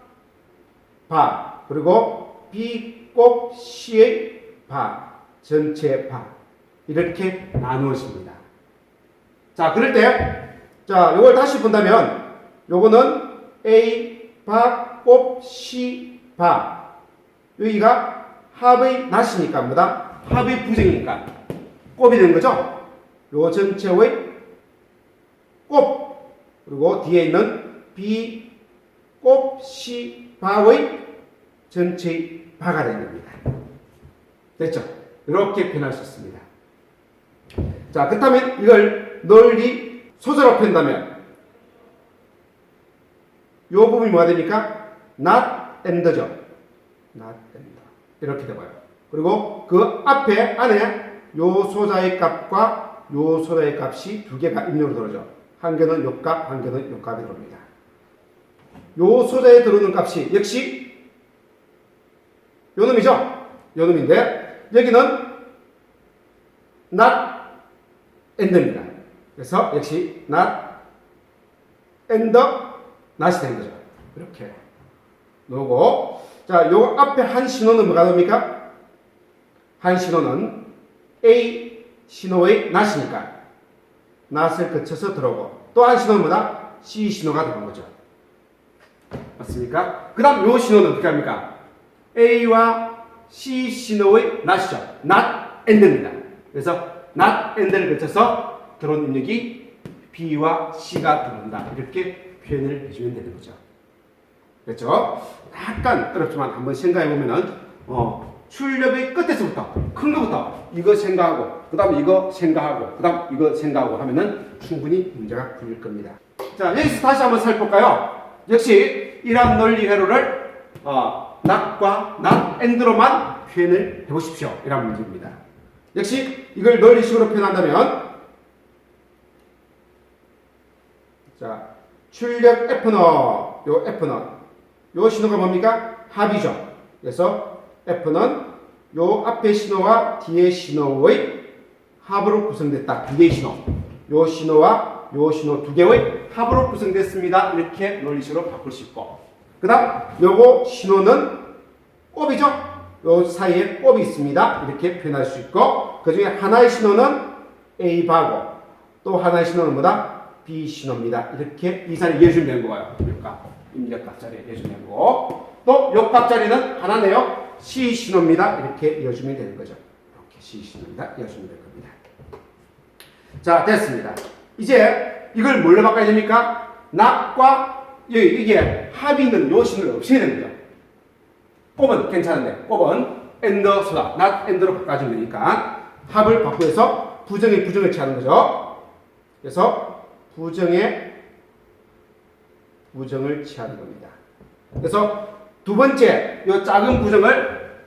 바 그리고 B 곱 C의 바 전체 바 이렇게 나누어집니다. 자, 그럴 때 자, 요걸 다시 본다면 요거는 A 바 곱 C 바 여기가 합의 not이니까 뭐다? 합의 부정이니까 곱이 되는 거죠. 요 전체의 곱 그리고 뒤에 있는 B 곱 C 바의 전체의 바가 되는 겁니다. 됐죠? 이렇게 표현할 수 있습니다. 자, 그렇다면 이걸 논리 소자로 표현한다면 요 부분이 뭐가 됩니까? not and죠. not and 이렇게 되고요. 그리고 그 앞에 안에 요 소자의 값과 요 소자의 값이 두 개가 입력으로 들어오죠. 한 개는 요 값, 한 개는 요 값이 들어옵니다. 요 소자에 들어오는 값이 역시 요 놈이죠. 요 놈인데 여기는 not and입니다. 그래서 역시 not and not이 되는 거죠. 이렇게 놓고 자, 요 앞에 한 신호는 뭐가 됩니까? 한 신호는 A 신호의 not이니까 not을 거쳐서 들어오고 또 한 신호는 뭐다? C 신호가 들어온 거죠. 맞습니까? 그 다음 요 신호는 어떻게 합니까? A와 C 신호의 not이죠. not and입니다. 그래서 not and를 거쳐서 들어온 입력이 B와 C가 들어온다. 이렇게 표현을 해주면 되는 거죠. 그렇죠? 약간 어렵지만 한번 생각해 보면은 출력의 끝에서부터 큰 거부터 이거 생각하고 그 다음 이거 생각하고 그 다음 이거 생각하고 하면은 충분히 문제가 풀릴 겁니다. 자, 여기서 다시 한번 살펴볼까요? 역시 이러한 논리 회로를 not과 not and로만 표현을 해보십시오. 이런 문제입니다. 역시 이걸 논리식으로 표현한다면 자, 출력 F는 요 F는 요 신호가 뭡니까? 합이죠. 그래서 F는 요 앞에 신호와 뒤에 신호의 합으로 구성됐다. 두 개의 신호. 요 신호와 요 신호 두 개의 합으로 구성됐습니다. 이렇게 논리식으로 바꿀 수 있고. 그 다음 요거 신호는 곱이죠. 요 사이에 곱이 있습니다. 이렇게 표현할 수 있고 그 중에 하나의 신호는 A 바고 또 하나의 신호는 뭐다? B 신호입니다. 이렇게 이 자리에 이어주면 되는 거예요. 입력 값자리에 이어주면 되는 거고 또 요 값자리는 하나네요. C 신호입니다. 이렇게 이어주면 되는 거죠. 이렇게 C 신호입니다. 이어주면 될 겁니다. 자, 됐습니다. 이제 이걸 뭘로 바꿔야 됩니까? not과 이게 합이 있는 요 신호를 없애야 됩니다. 곱은 괜찮은데 곱은 and 소다 not and로 바꿔주면 되니까 합을 바꾸어서 부정에 부정을 취하는 거죠. 그래서 부정에 부정을 취하는 겁니다. 그래서 두 번째 요 작은 부정을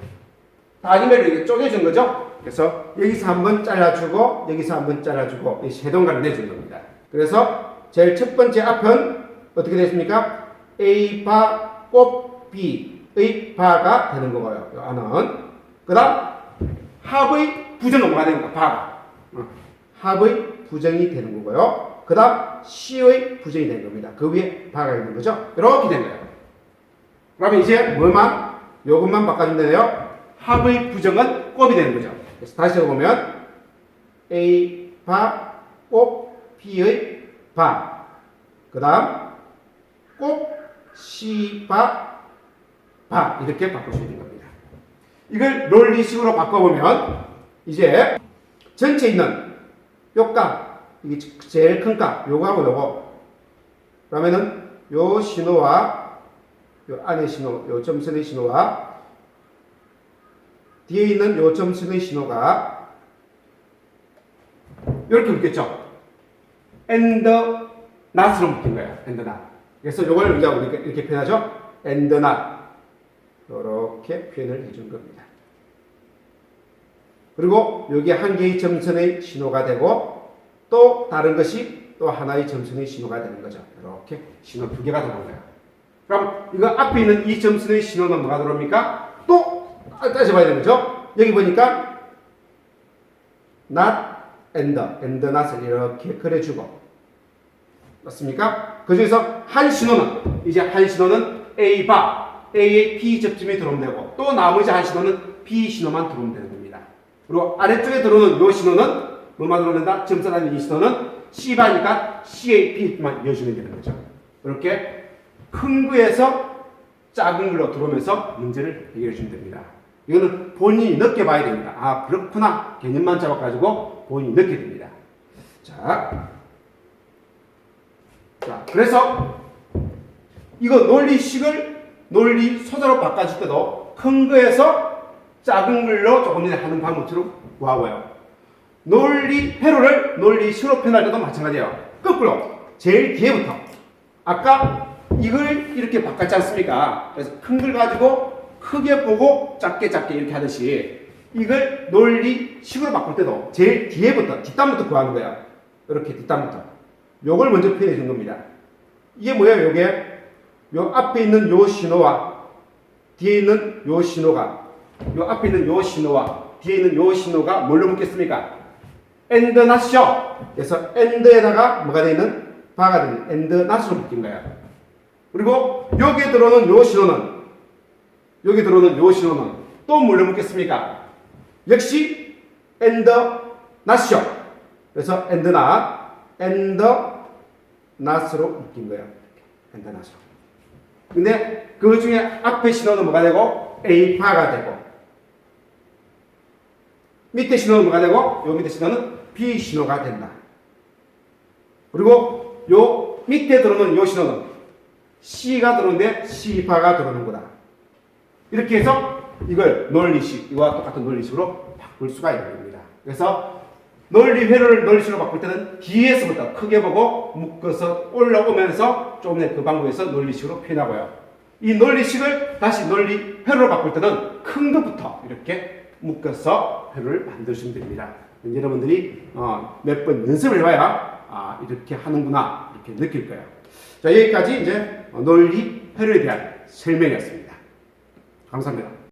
다리매로 이렇게 쪼개준 거죠. 그래서 여기서 한번 잘라주고 여기서 한번 잘라주고 이 세 동간을 내준 겁니다. 그래서 제일 첫 번째 앞은 어떻게 됐습니까? A 바 곱 B의 바가 되는 거고요. 요 안은 그 다음 합의 부정은 뭐가 되는 거? 바가 합의 부정이 되는 거고요. 그 다음 C의 부정이 되는 겁니다. 그 위에 바가 있는 거죠. 이렇게 된 거예요. 그러면 이제 뭐만? 요것만 바꿔주면 되네요. 합의 부정은 곱이 되는 거죠. 그래서 다시 해보면 A 바 곱 B의 바 그 다음 곱 C 바 이렇게 바꿀 수 있는 겁니다. 이걸 논리식으로 바꿔보면 이제 전체 있는 요 값 이게 제일 큰 값 요거하고 요거 그러면은 요 신호와 요 안의 신호 요 점선의 신호와 뒤에 있는 요 점선의 신호가 이렇게 묶였죠. and not으로 묶인 거예요. and not. 그래서 요걸 우리가 이렇게 표현하죠. and not. 이렇게 표현을 해준 겁니다. 그리고 여기 한 개의 점선의 신호가 되고 또 다른 것이 또 하나의 점선의 신호가 되는 거죠. 이렇게 신호 두 개가 들어온 거예요. 그럼 이거 앞에 있는 이 점선의 신호는 뭐가 들어옵니까? 또 따져봐야 되는 거죠. 여기 보니까 not and not을 이렇게 그려주고 맞습니까? 그 중에서 한 신호는 이제 한 신호는 A 바 A의 B 접점이 들어오면 되고 또 나머지 한 신호는 B 신호만 들어오면 되는 겁니다. 그리고 아래쪽에 들어오는 이 신호는 뭐만 들어오는다? 점선 안에 이 신호는 C 바니까 C의 B만 이어주면 되는 거죠. 이렇게 큰 거에서 작은 걸로 들어오면서 문제를 해결해 주면 됩니다. 이거는 본인이 늦게 봐야 됩니다. 아, 그렇구나. 개념만 잡아가지고 본인이 늦게 됩니다. 자, 그래서 이거 논리식을 논리 소자로 바꿔줄 때도 큰 거에서 작은 걸로 조금 전에 하는 방법처럼 구하고요. 논리 회로를 논리식으로 표현할 때도 마찬가지예요. 거꾸로 제일 뒤에부터 아까 이걸 이렇게 바꿨지 않습니까? 그래서 큰 걸 가지고 크게 보고 작게 이렇게 하듯이 이걸 논리식으로 바꿀 때도 제일 뒤에부터, 뒷단부터 구하는 거야. 이렇게 뒷단부터. 요걸 먼저 표현해 준 겁니다. 이게 뭐예요? 요게 요 앞에 있는 요 신호와 뒤에 있는 요 신호가, 요 앞에 있는 요 신호와 뒤에 있는 요 신호가 뭘로 묶겠습니까? and not이요. 그래서 and에다가 뭐가 되어 있는 바가 되는 and not으로 묶인 거야. 그리고 여기에 들어오는 요 신호는, 여기 들어오는 요 신호는 또 뭘로 묶겠습니까? 역시 and not이요. 그래서 and not으로 묶인 거예요. and not으로. 근데 그 중에 앞에 신호는 뭐가 되고 A파가 되고 밑에 신호는 뭐가 되고 요 밑에 신호는 B 신호가 된다. 그리고 요 밑에 들어오는 요 신호는 C가 들어오는데 C파가 들어오는 거다. 이렇게 해서 이걸 논리식, 이와 똑같은 논리식으로 바꿀 수가 있는 겁니다. 그래서 논리 회로를 논리식으로 바꿀 때는 뒤에서부터 크게 보고 묶어서 올라오면서 조금 전에 그 방법에서 논리식으로 표현하고요. 이 논리식을 다시 논리 회로로 바꿀 때는 큰 것부터 이렇게 묶어서 회로를 만드시면 됩니다. 여러분들이 몇 번 연습을 해봐야 이렇게 하는구나 이렇게 느낄 거예요. 자, 여기까지 이제 논리 회로에 대한 설명이었습니다. 감사합니다.